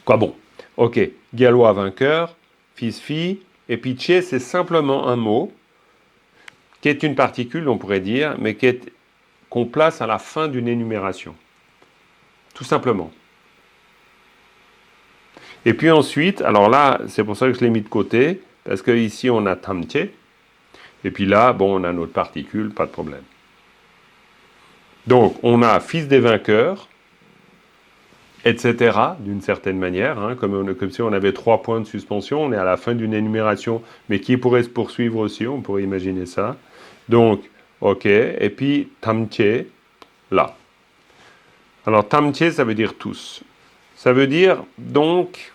Quoi bon? Ok, Gallois vainqueur, fils-fille, et puis Tché, c'est simplement un mot, qui est une particule, on pourrait dire, mais qu'on place à la fin d'une énumération. Tout simplement. Et puis ensuite, alors là, c'est pour ça que je l'ai mis de côté, parce qu'ici, on a Tamché, et puis là, bon, on a notre particule, pas de problème. Donc, on a fils des vainqueurs, etc., d'une certaine manière, hein, comme si on avait 3 points de suspension, on est à la fin d'une énumération, mais qui pourrait se poursuivre aussi, on pourrait imaginer ça. Donc, ok, et puis Tamché, là. Alors, Tamché, ça veut dire tous. Ça veut dire, donc,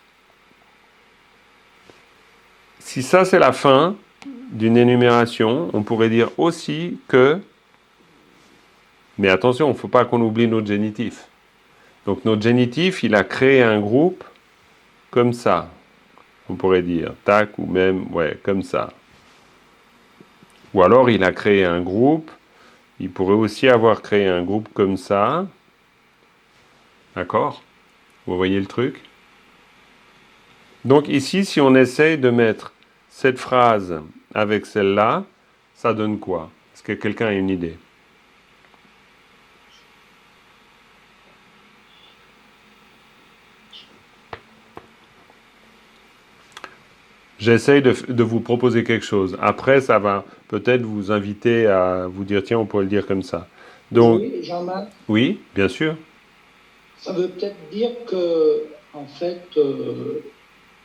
si ça c'est la fin d'une énumération, on pourrait dire aussi que, mais attention, il ne faut pas qu'on oublie notre génitif. Donc notre génitif, il a créé un groupe comme ça. On pourrait dire tac ou même, ouais, comme ça. Ou alors il a créé un groupe, il pourrait aussi avoir créé un groupe comme ça. D'accord? Vous voyez le truc? Donc ici, si on essaye de mettre cette phrase avec celle-là, ça donne quoi? Est-ce que quelqu'un a une idée? J'essaye de vous proposer quelque chose. Après, ça va peut-être vous inviter à vous dire, tiens, on pourrait le dire comme ça. Donc, Oui, Jean-Marc, oui, bien sûr. ça veut peut-être dire que, en fait,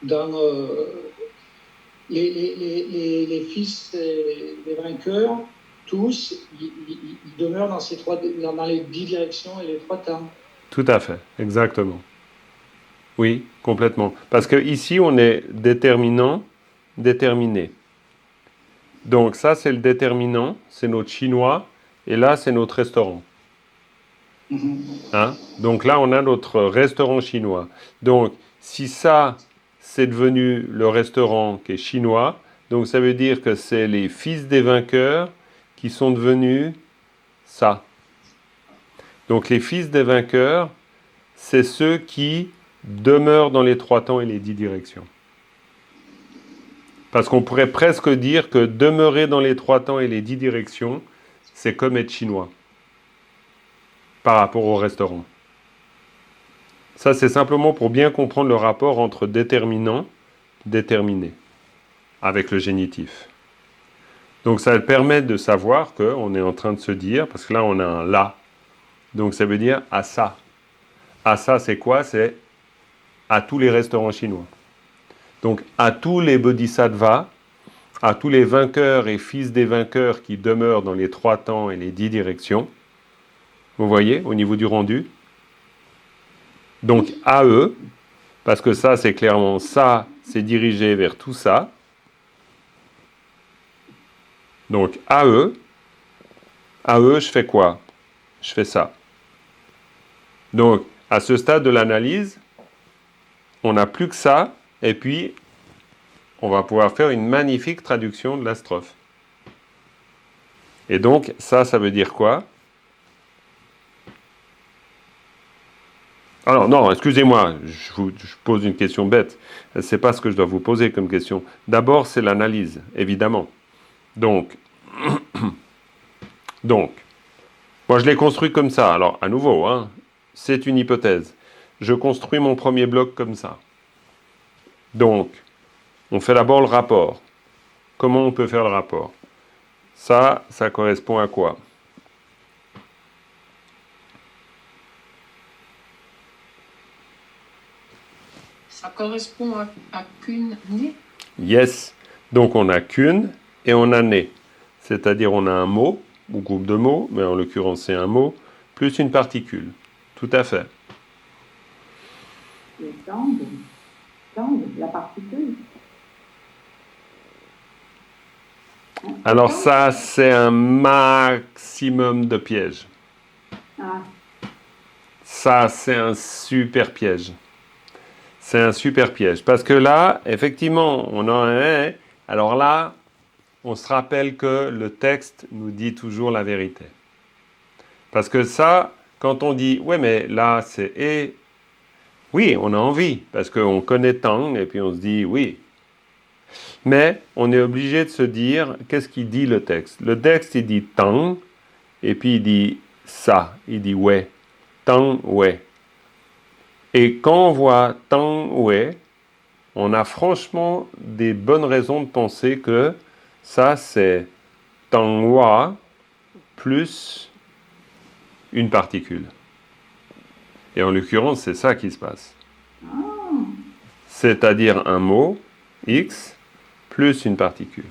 dans les fils des vainqueurs, tous, ils demeurent dans les 10 directions et les 3 temps. Tout à fait, exactement. Oui, complètement. Parce que ici, on est déterminant, déterminé. Donc ça, c'est le déterminant, c'est notre chinois, et là, c'est notre restaurant. Hein? Donc là, on a notre restaurant chinois. Donc, si ça, c'est devenu le restaurant qui est chinois, donc ça veut dire que c'est les fils des vainqueurs qui sont devenus ça. Donc les fils des vainqueurs, c'est ceux qui demeurent dans les 3 temps et les 10 directions. Parce qu'on pourrait presque dire que demeurer dans les 3 temps et les 10 directions, c'est comme être chinois par rapport au restaurant. Ça, c'est simplement pour bien comprendre le rapport entre déterminant, déterminé, avec le génitif. Donc ça permet de savoir qu'on est en train de se dire, parce que là, on a un là. Donc ça veut dire à ça. À ça, c'est quoi? C'est à tous les restaurants chinois. Donc à tous les bodhisattvas, à tous les vainqueurs et fils des vainqueurs qui demeurent dans les 3 temps et les 10 directions. Vous voyez, au niveau du rendu. Donc à eux, parce que ça, c'est clairement ça, c'est dirigé vers tout ça. Donc, AE, je fais quoi? Je fais ça. Donc, à ce stade de l'analyse, on n'a plus que ça, et puis on va pouvoir faire une magnifique traduction de la strophe. Et donc, ça veut dire quoi? Alors, non, excusez-moi, je pose une question bête. C'est pas ce que je dois vous poser comme question. D'abord, c'est l'analyse, évidemment. Donc, moi, je l'ai construit comme ça. Alors, à nouveau, hein, c'est une hypothèse. Je construis mon premier bloc comme ça. Donc, on fait d'abord le rapport. Comment on peut faire le rapport? Ça correspond à quoi? Ça correspond à qu'une née. Yes. Donc, on a qu'une et on a né. C'est-à-dire, on a un mot, ou groupe de mots, mais en l'occurrence, c'est un mot, plus une particule. Tout à fait. Le tang, la particule. Alors ça, c'est un maximum de pièges. Ah. Ça, c'est un super piège. C'est un super piège. Parce que là, effectivement, on a un... Alors là, on se rappelle que le texte nous dit toujours la vérité. Parce que ça, quand on dit, ouais, mais là, c'est et... Oui, on a envie, parce qu'on connaît Tang, et puis on se dit, oui. Mais on est obligé de se dire, qu'est-ce qu'il dit le texte? Le texte, il dit Tang, et puis il dit ça, il dit ouais. Tang, ouais. Et quand on voit Tang, ouais, on a franchement des bonnes raisons de penser que ça, c'est Tang, wa, plus une particule. Et en l'occurrence, c'est ça qui se passe. C'est-à-dire un mot, X, plus une particule.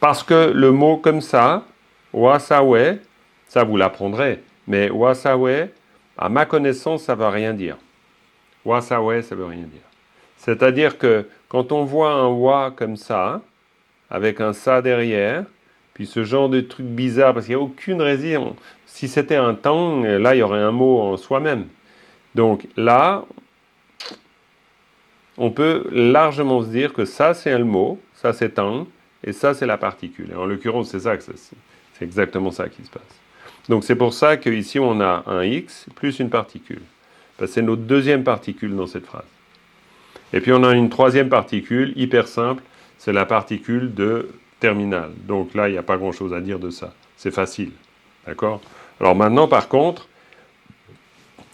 Parce que le mot comme ça, wasawe, ça vous l'apprendrez, mais wasawe, à ma connaissance, ça ne veut rien dire. Wasawe, ça ne veut rien dire. C'est-à-dire que quand on voit un wa comme ça, avec un ça derrière, puis ce genre de truc bizarre, parce qu'il n'y a aucune raison. Si c'était un tang, là, il y aurait un mot en soi-même. Donc là, on peut largement se dire que ça, c'est le mot, ça, c'est tang, et ça, c'est la particule. Et en l'occurrence, c'est ça que c'est exactement ça qui se passe. Donc c'est pour ça qu'ici, on a un x plus une particule. Parce que c'est notre deuxième particule dans cette phrase. Et puis on a une troisième particule, hyper simple, c'est la particule de terminale. Donc là, il n'y a pas grand-chose à dire de ça. C'est facile. D'accord? Alors maintenant, par contre,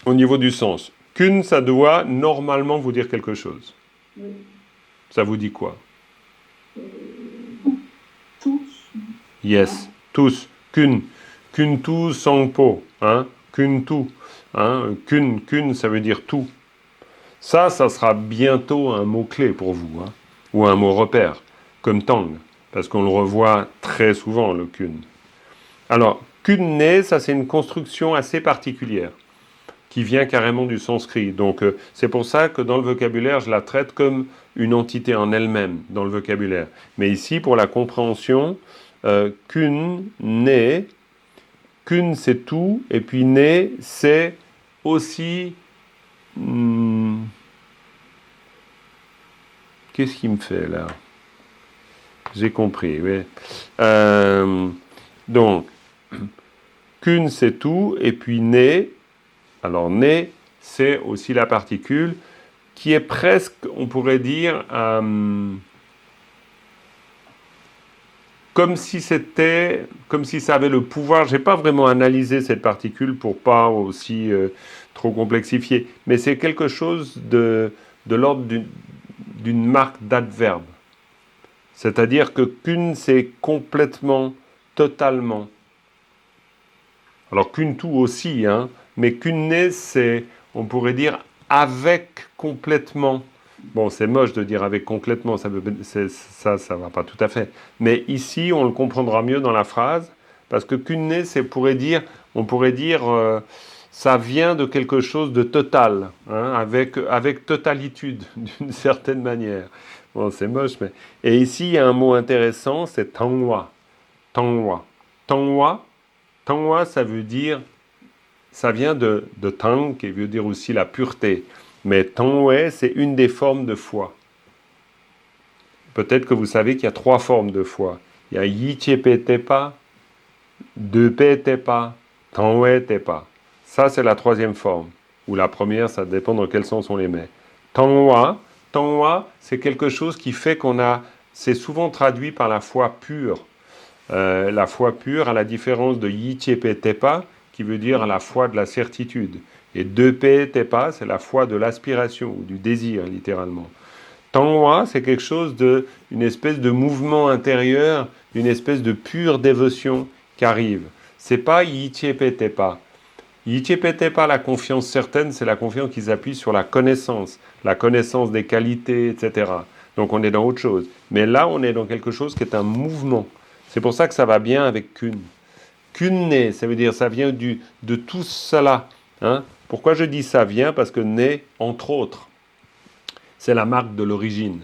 au niveau du sens, qu'une, ça doit normalement vous dire quelque chose. Oui. Ça vous dit quoi? Tous. Yes, tous. Qu'une tout sans pot. Hein? Qu'une tout. Hein? Qu'une, ça veut dire tout. Ça sera bientôt un mot-clé pour vous. Hein? Ou un mot repère, comme tang. Parce qu'on le revoit très souvent, le qu'une. Alors, qu'une né, ça c'est une construction assez particulière, qui vient carrément du sanskrit. Donc c'est pour ça que dans le vocabulaire, je la traite comme une entité en elle-même, dans le vocabulaire. Mais ici, pour la compréhension, qu'une, né, qu'une c'est tout, et puis né, c'est aussi... Qu'est-ce qu'il me fait là? J'ai compris, oui. Donc, qu'une c'est tout, et puis né, alors né, c'est aussi la particule qui est presque, on pourrait dire, comme si ça avait le pouvoir, je n'ai pas vraiment analysé cette particule pour pas aussi trop complexifier, mais c'est quelque chose de l'ordre d'une marque d'adverbe. C'est-à-dire que qu'une, c'est complètement, totalement. Alors qu'une tout aussi, hein, mais qu'une né, c'est, on pourrait dire, avec complètement. Bon, c'est moche de dire avec complètement, ça va pas tout à fait. Mais ici, on le comprendra mieux dans la phrase, parce que qu'une né, on pourrait dire, ça vient de quelque chose de total, hein, avec totalité, d'une certaine manière. Bon, c'est moche, mais... Et ici, il y a un mot intéressant, c'est tangwa. Tangwa. Tangwa, tangwa, ça vient de tang, qui veut dire aussi la pureté. Mais tangwe, c'est une des formes de foi. Peut-être que vous savez qu'il y a 3 formes de foi. Il y a yichepe tepa, depe tepa, tangwe tepa. Ça, c'est la 3e forme. Ou la première, ça dépend dans quel sens on les met. Tangwa, c'est quelque chose qui fait c'est souvent traduit par la foi pure. La foi pure, à la différence de yichepe tepa, qui veut dire la foi de la certitude. Et depe tepa, c'est la foi de l'aspiration, ou du désir, littéralement. Tangwa, c'est quelque chose une espèce de mouvement intérieur, une espèce de pure dévotion qui arrive. C'est pas yichepe tepa. Yichepe tepa, la confiance certaine, c'est la confiance qui s'appuie sur la connaissance des qualités, etc. Donc on est dans autre chose. Mais là, on est dans quelque chose qui est un mouvement. C'est pour ça que ça va bien avec kun. Kunne, ça veut dire ça vient de tout cela. Hein? Pourquoi je dis ça vient? Parce que né, entre autres, c'est la marque de l'origine.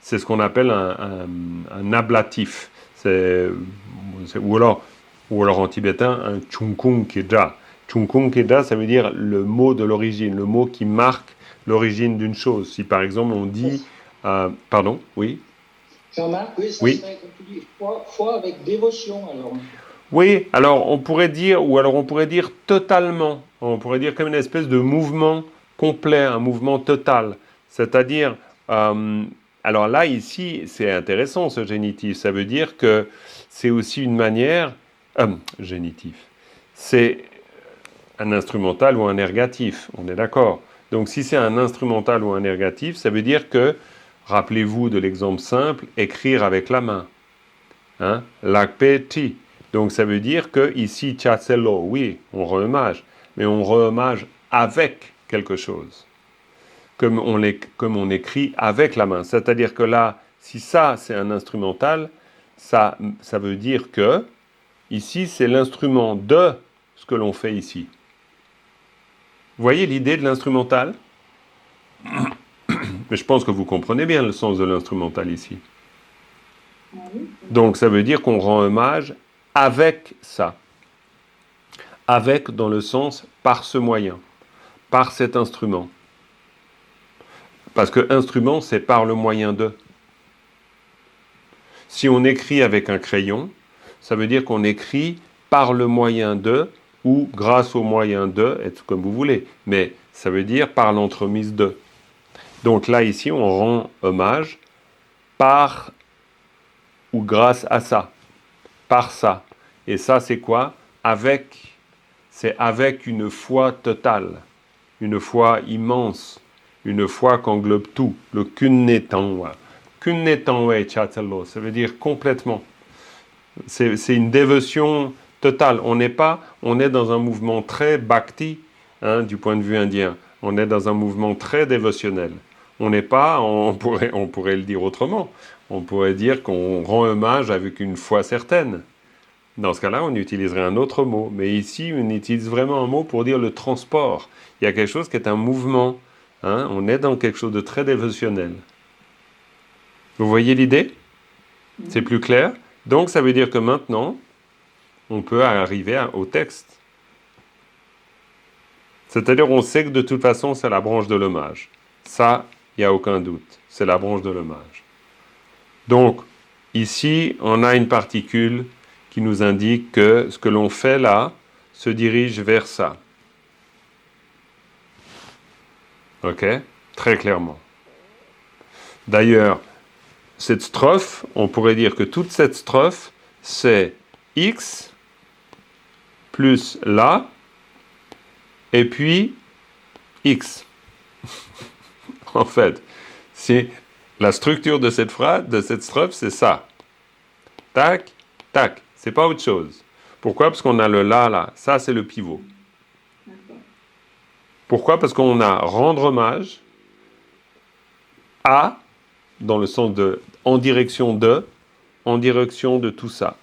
C'est ce qu'on appelle un ablatif. Ou alors en tibétain, un chungkung keja. Chungkung keja, ça veut dire le mot de l'origine, le mot qui marque l'origine d'une chose. Si par exemple on dit... pardon, oui? Jean-Marc, oui, ça oui. serait, comme tu dis, foi avec dévotion, alors. Oui, alors on pourrait dire totalement. On pourrait dire comme une espèce de mouvement complet, un mouvement total. C'est-à-dire, alors là, ici, c'est intéressant ce génitif. Ça veut dire que c'est aussi une manière... génitif. C'est un instrumental ou un ergatif, on est d'accord. Donc si c'est un instrumental ou un ergatif, ça veut dire que, rappelez-vous de l'exemple simple, écrire avec la main. Hein? Lakpe-ti. Donc ça veut dire que ici, chatselo, oui, on re-hommage, mais on re-hommage avec quelque chose. Comme on écrit avec la main. C'est-à-dire que là, si ça, c'est un instrumental, ça veut dire que ici, c'est l'instrument de ce que l'on fait ici. Vous voyez l'idée de l'instrumental? Mais je pense que vous comprenez bien le sens de l'instrumental ici. Donc, ça veut dire qu'on rend hommage avec ça. Avec dans le sens par ce moyen, par cet instrument. Parce que instrument, c'est par le moyen de. Si on écrit avec un crayon, ça veut dire qu'on écrit par le moyen de, ou grâce au moyen de, comme vous voulez. Mais ça veut dire par l'entremise de. Donc là, ici, on rend hommage par ou grâce à ça. Par ça. Et ça, c'est quoi? Avec. C'est avec une foi totale. Une foi immense. Une foi qu'englobe tout. Le kunne tangwa. Kunne tangwa chatelo. Ça veut dire complètement. C'est une dévotion totale. On est dans un mouvement très bhakti, hein, du point de vue indien. On est dans un mouvement très dévotionnel. On n'est pas, on pourrait le dire autrement. On pourrait dire qu'on rend hommage avec une foi certaine. Dans ce cas-là, on utiliserait un autre mot. Mais ici, on utilise vraiment un mot pour dire le transport. Il y a quelque chose qui est un mouvement. Hein, on est dans quelque chose de très dévotionnel. Vous voyez l'idée? C'est plus clair? Donc, ça veut dire que maintenant, on peut arriver au texte. C'est-à-dire, on sait que de toute façon, c'est la branche de l'hommage. Ça, il n'y a aucun doute. C'est la branche de l'hommage. Donc, ici, on a une particule qui nous indique que ce que l'on fait là se dirige vers ça. Ok? Très clairement. D'ailleurs, cette strophe, on pourrait dire que toute cette strophe, c'est X plus là, et puis X. En fait, c'est la structure de cette phrase, de cette strophe, c'est ça. Tac, tac. C'est pas autre chose. Pourquoi? Parce qu'on a le là. Ça, c'est le pivot. Pourquoi? Parce qu'on a rendre hommage à, dans le sens de, en direction de tout ça.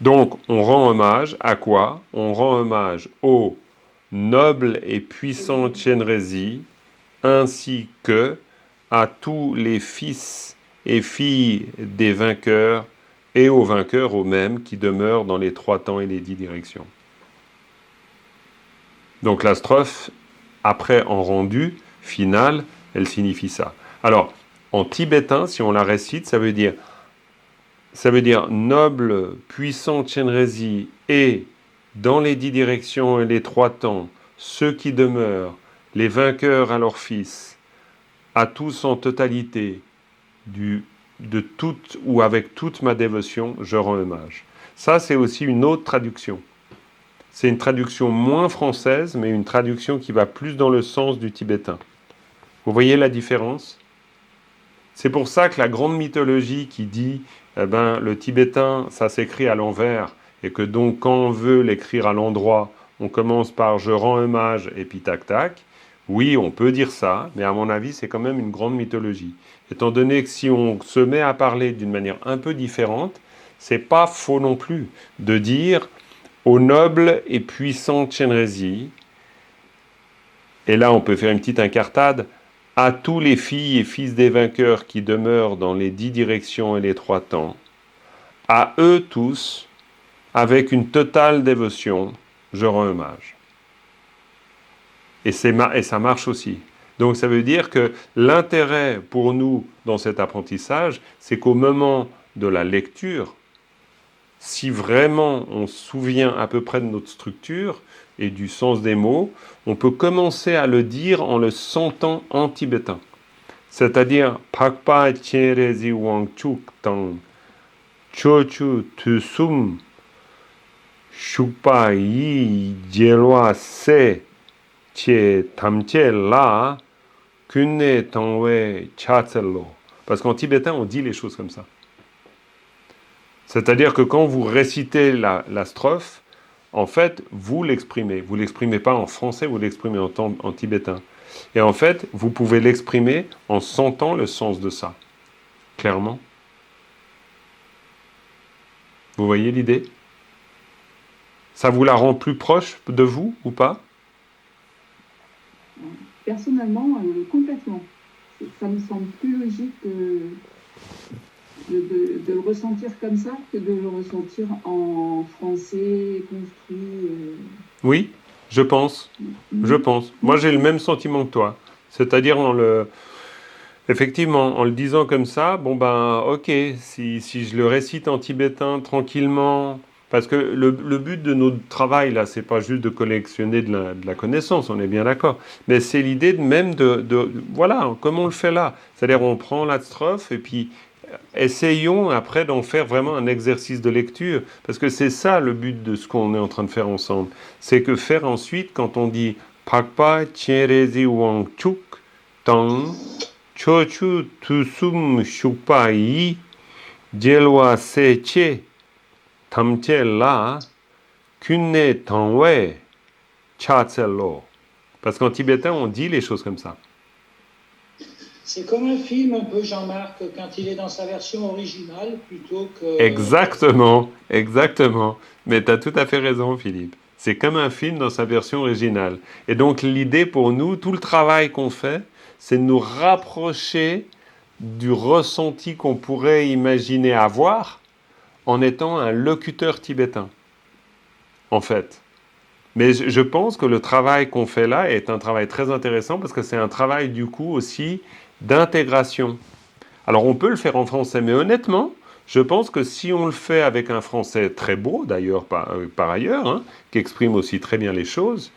Donc, on rend hommage à quoi? On rend hommage au noble et puissant Chenrezig, ainsi que à tous les fils et filles des vainqueurs et aux vainqueurs eux-mêmes qui demeurent dans les 3 temps et les 10 directions. Donc la strophe, après en rendu final, elle signifie ça. Alors, en tibétain, si on la récite, ça veut dire noble, puissant Chenrezig et dans les 10 directions et les 3 temps, ceux qui demeurent, les vainqueurs à leurs fils, à tous en totalité, de toute ou avec toute ma dévotion, je rends hommage. Ça, c'est aussi une autre traduction. C'est une traduction moins française, mais une traduction qui va plus dans le sens du tibétain. Vous voyez la différence? C'est pour ça que la grande mythologie qui dit le tibétain, ça s'écrit à l'envers, et que donc quand on veut l'écrire à l'endroit, on commence par je rends hommage et puis tac tac. Oui, on peut dire ça, mais à mon avis, c'est quand même une grande mythologie. Étant donné que si on se met à parler d'une manière un peu différente, c'est pas faux non plus de dire au noble et puissant Chenrezig, et là on peut faire une petite incartade, à tous les filles et fils des vainqueurs qui demeurent dans les 10 directions et les 3 temps, à eux tous, avec une totale dévotion, je rends hommage. Et ça marche aussi. Donc ça veut dire que l'intérêt pour nous dans cet apprentissage, c'est qu'au moment de la lecture, si vraiment on se souvient à peu près de notre structure et du sens des mots, on peut commencer à le dire en le sentant en tibétain. C'est-à-dire Pakpa Chenrezig Wangchuk Tang Chochu Tusum Shukpa Yi Jelwa Se Che Tamche La Kunne Tangwe Chatselo. Parce qu'en tibétain, on dit les choses comme ça. C'est-à-dire que quand vous récitez la strophe, en fait, vous l'exprimez. Vous ne l'exprimez pas en français, vous l'exprimez en tibétain. Et en fait, vous pouvez l'exprimer en sentant le sens de ça. Clairement. Vous voyez l'idée? Ça vous la rend plus proche de vous ou pas? Personnellement, complètement. Ça me semble plus logique de le ressentir comme ça que de le ressentir en français construit. Oui, je pense. Je pense. Moi, j'ai le même sentiment que toi. C'est-à-dire effectivement, en le disant comme ça, ok, si je le récite en tibétain tranquillement, parce que le but de notre travail, là, c'est pas juste de collectionner de la connaissance, on est bien d'accord, mais c'est l'idée voilà, comme on le fait là. C'est-à-dire, on prend la strophe et puis essayons après d'en faire vraiment un exercice de lecture, parce que c'est ça le but de ce qu'on est en train de faire ensemble. C'est que faire ensuite, quand on dit Pakpa Chenrezig Wangchuk Tang Chochu Tusum Shukpa Yi Jelwa Se Che Tamche La Kunne Tangwe Chatselo. Parce qu'en tibétain, on dit les choses comme ça. C'est comme un film un peu, Jean-Marc, quand il est dans sa version originale plutôt que... Exactement. Mais tu as tout à fait raison, Philippe. C'est comme un film dans sa version originale. Et donc l'idée pour nous, tout le travail qu'on fait, c'est de nous rapprocher du ressenti qu'on pourrait imaginer avoir en étant un locuteur tibétain, en fait. Mais je pense que le travail qu'on fait là est un travail très intéressant parce que c'est un travail du coup aussi d'intégration. Alors on peut le faire en français, mais honnêtement, je pense que si on le fait avec un français très beau, d'ailleurs par ailleurs, qui exprime aussi très bien les choses,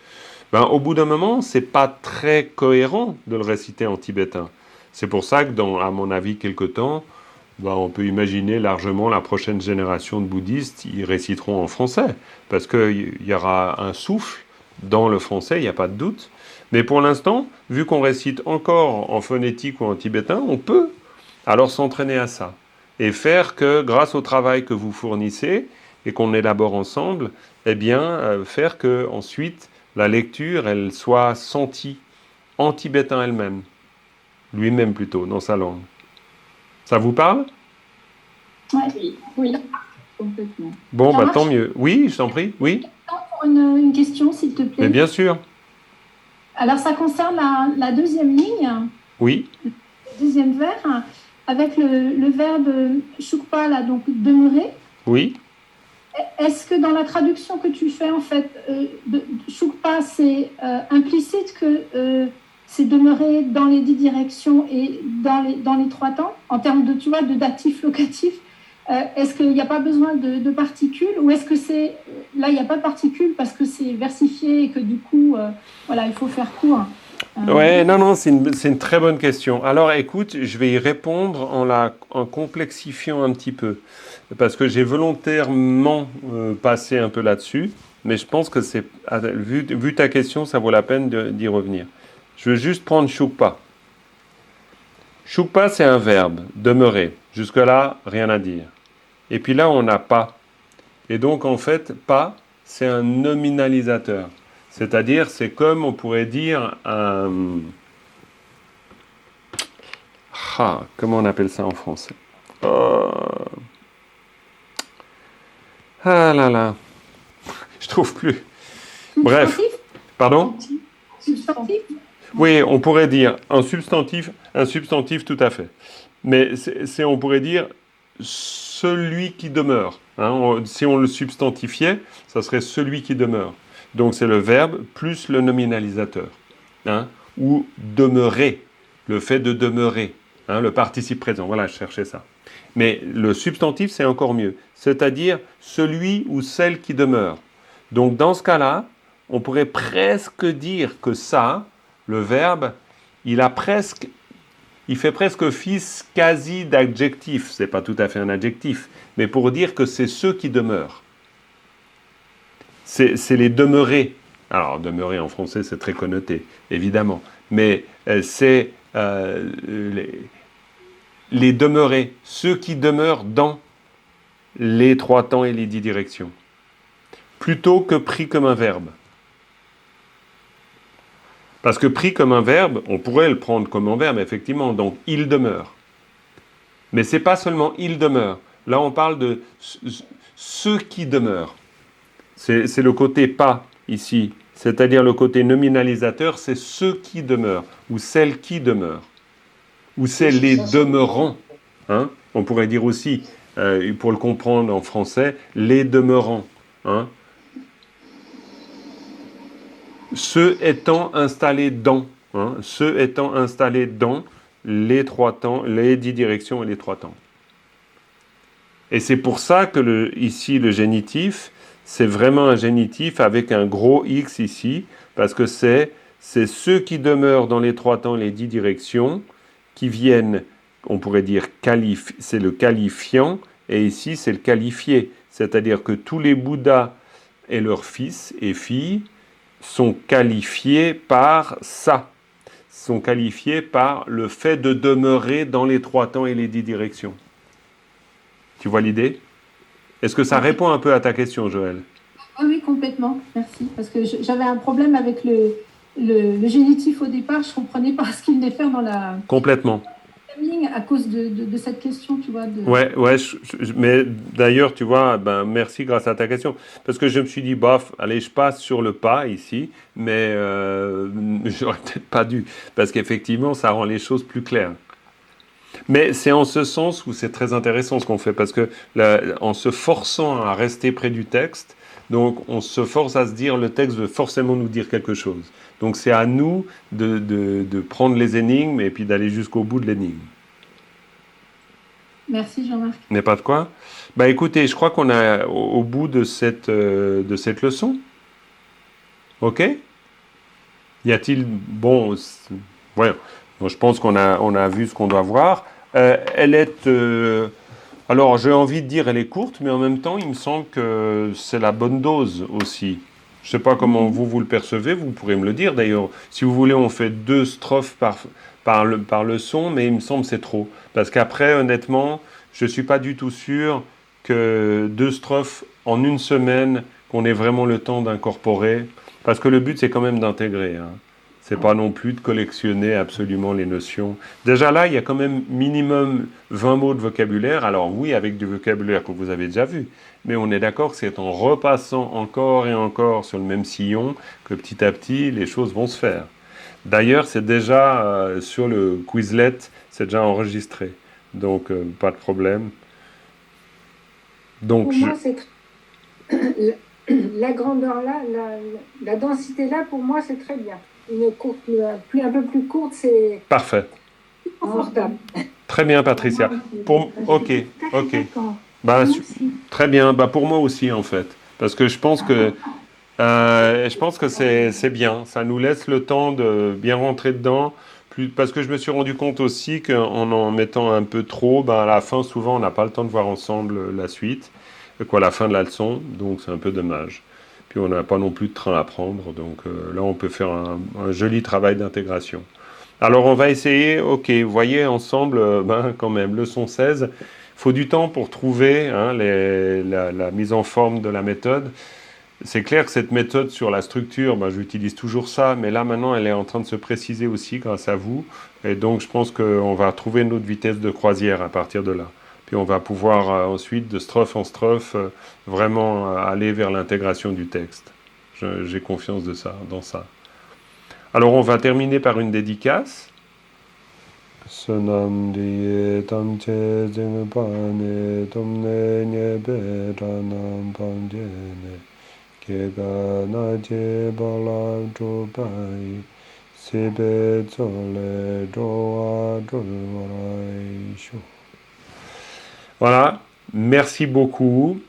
au bout d'un moment, c'est pas très cohérent de le réciter en tibétain. C'est pour ça que à mon avis, quelque temps, on peut imaginer largement la prochaine génération de bouddhistes, ils réciteront en français, parce qu'il y aura un souffle dans le français, il n'y a pas de doute. Mais pour l'instant, vu qu'on récite encore en phonétique ou en tibétain, on peut alors s'entraîner à ça. Et faire que, grâce au travail que vous fournissez, et qu'on élabore ensemble, faire que ensuite la lecture, elle soit sentie en tibétain elle-même, lui-même plutôt, dans sa langue. Ça vous parle? Oui. complètement. Bon, bah Jean-Marc, tant mieux. Oui, je t'en prie. Oui, pour une question, s'il te mais plaît. bien sûr. Alors, ça concerne la deuxième ligne, Oui, le deuxième vers, avec le verbe shukpa, là, donc demeurer. oui. Est-ce que dans la traduction que tu fais, en fait, shukpa, c'est implicite que c'est demeurer dans les 10 directions et dans les 3 temps, en termes de, tu vois, de datif, locatif? Est-ce qu'il n'y a pas besoin de particules ou est-ce que c'est là il n'y a pas de particules parce que c'est versifié et que du coup voilà il faut faire court. Ouais, non, c'est une très bonne question. Alors écoute, je vais y répondre en complexifiant un petit peu. Parce que j'ai volontairement passé un peu là-dessus, mais je pense que vu ta question, ça vaut la peine d'y revenir. Je veux juste prendre shukpa. Shukpa, c'est un verbe, demeurer. Jusque-là, rien à dire. Et puis là, on n'a pas. Et donc, en fait, pas, c'est un nominalisateur. C'est-à-dire, c'est comme on pourrait dire un... Ah, comment on appelle ça en français? Ah là là, je trouve plus. Bref, Substantif, pardon? substantif. Oui, on pourrait dire un substantif tout à fait. Mais on pourrait dire celui qui demeure. Hein. Si on le substantifiait, ça serait celui qui demeure. Donc c'est le verbe plus le nominalisateur. Hein, ou demeurer, le fait de demeurer. Hein, le participe présent. Voilà, je cherchais ça. Mais le substantif, c'est encore mieux. C'est-à-dire celui ou celle qui demeure. Donc dans ce cas-là, on pourrait presque dire que ça, le verbe, il fait presque office quasi d'adjectif. C'est pas tout à fait un adjectif, mais pour dire que c'est ceux qui demeurent. C'est les demeurer. Alors, demeurer en français, c'est très connoté, évidemment. Mais c'est les demeurer, ceux qui demeurent dans les 3 temps et les 10 directions. Plutôt que pris comme un verbe. Parce que pris comme un verbe, on pourrait le prendre comme un verbe, effectivement. Donc, il demeure. Mais c'est pas seulement il demeure. Là, on parle de ceux qui demeurent. C'est le côté pas ici. C'est-à-dire le côté nominalisateur, c'est ceux qui demeurent. Ou celles qui demeurent. Ou c'est les demeurants. Hein? On pourrait dire aussi, pour le comprendre en français, les demeurants. Hein? Ceux étant installés dans, hein, ceux étant installés dans les 3 temps, les 10 directions et les 3 temps. Et c'est pour ça que ici le génitif, c'est vraiment un génitif avec un gros X ici, parce que c'est ceux qui demeurent dans les 3 temps et les 10 directions qui viennent, on pourrait dire, c'est le qualifiant, et ici c'est le qualifié. C'est-à-dire que tous les Bouddhas et leurs fils et filles sont qualifiés par ça, sont qualifiés par le fait de demeurer dans les 3 temps et les 10 directions. Tu vois l'idée? Est-ce que ça répond un peu à ta question, Joël? Oui, complètement, merci. Parce que j'avais un problème avec le génitif au départ, je ne comprenais pas ce qu'il venait faire dans la... Complètement. À cause de cette question, tu vois. Ouais, mais d'ailleurs, tu vois, merci grâce à ta question. Parce que je me suis dit, bof, allez, je passe sur le pas ici, mais j'aurais peut-être pas dû. Parce qu'effectivement, ça rend les choses plus claires. Mais c'est en ce sens où c'est très intéressant ce qu'on fait, parce que en se forçant à rester près du texte, donc on se force à se dire, le texte veut forcément nous dire quelque chose. Donc c'est à nous de prendre les énigmes et puis d'aller jusqu'au bout de l'énigme. Merci Jean-Marc. Mais pas de quoi. Écoutez, je crois qu'on est au bout de cette leçon. Ok? Y a-t-il... Bon, voyons. Bon, je pense qu'on a vu ce qu'on doit voir. Elle est... alors, j'ai envie de dire elle est courte, mais en même temps, il me semble que c'est la bonne dose aussi. Je ne sais pas comment vous le percevez, vous pourrez me le dire. D'ailleurs, si vous voulez, on fait 2 strophes par leçon, mais il me semble que c'est trop. Parce qu'après, honnêtement, je ne suis pas du tout sûr que 2 strophes en une semaine, qu'on ait vraiment le temps d'incorporer. Parce que le but, c'est quand même d'intégrer. Hein. C'est pas non plus de collectionner absolument les notions. Déjà là, il y a quand même minimum 20 mots de vocabulaire. Alors oui, avec du vocabulaire que vous avez déjà vu, mais on est d'accord que c'est en repassant encore et encore sur le même sillon que petit à petit, les choses vont se faire. D'ailleurs, c'est déjà sur le Quizlet, c'est déjà enregistré. Donc, pas de problème. Donc, Pour moi, c'est la grandeur là, la densité là, pour moi, c'est très bien. Une courte, un peu plus courte, c'est parfait. confortable. Très bien, Patricia. Ok. Bah, très bien. Bah, pour moi aussi, en fait. Parce que je pense que c'est bien. Ça nous laisse le temps de bien rentrer dedans. Parce que je me suis rendu compte aussi qu'en en mettant un peu trop, bah, à la fin, souvent, on n'a pas le temps de voir ensemble la suite. La fin de la leçon. Donc, c'est un peu dommage. Puis, on n'a pas non plus de train à prendre. Donc, là, on peut faire un joli travail d'intégration. Alors, on va essayer, ok, vous voyez, ensemble, quand même, leçon 16. Il faut du temps pour trouver la mise en forme de la méthode. C'est clair que cette méthode sur la structure, j'utilise toujours ça, mais là, maintenant, elle est en train de se préciser aussi grâce à vous. Et donc, je pense qu'on va trouver notre vitesse de croisière à partir de là. Puis, on va pouvoir ensuite, de strophe en strophe, vraiment aller vers l'intégration du texte. J'ai confiance dans ça. Alors, on va terminer par une dédicace. Sonam diye tamche zingpane tomne nyebe ranam pandene kega naje bala drobai sebe zole droa droai shu. Voilà, merci beaucoup.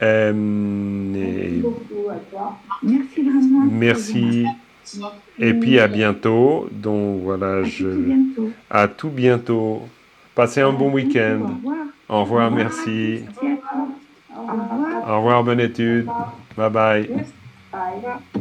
Merci beaucoup à toi. Merci vraiment. Merci. Et puis à bientôt. Donc voilà, à tout bientôt. Passez un bon week-end. Au revoir. Au revoir, merci. Merci à toi. Au revoir. Au revoir, bonne étude. Bye bye. Bye.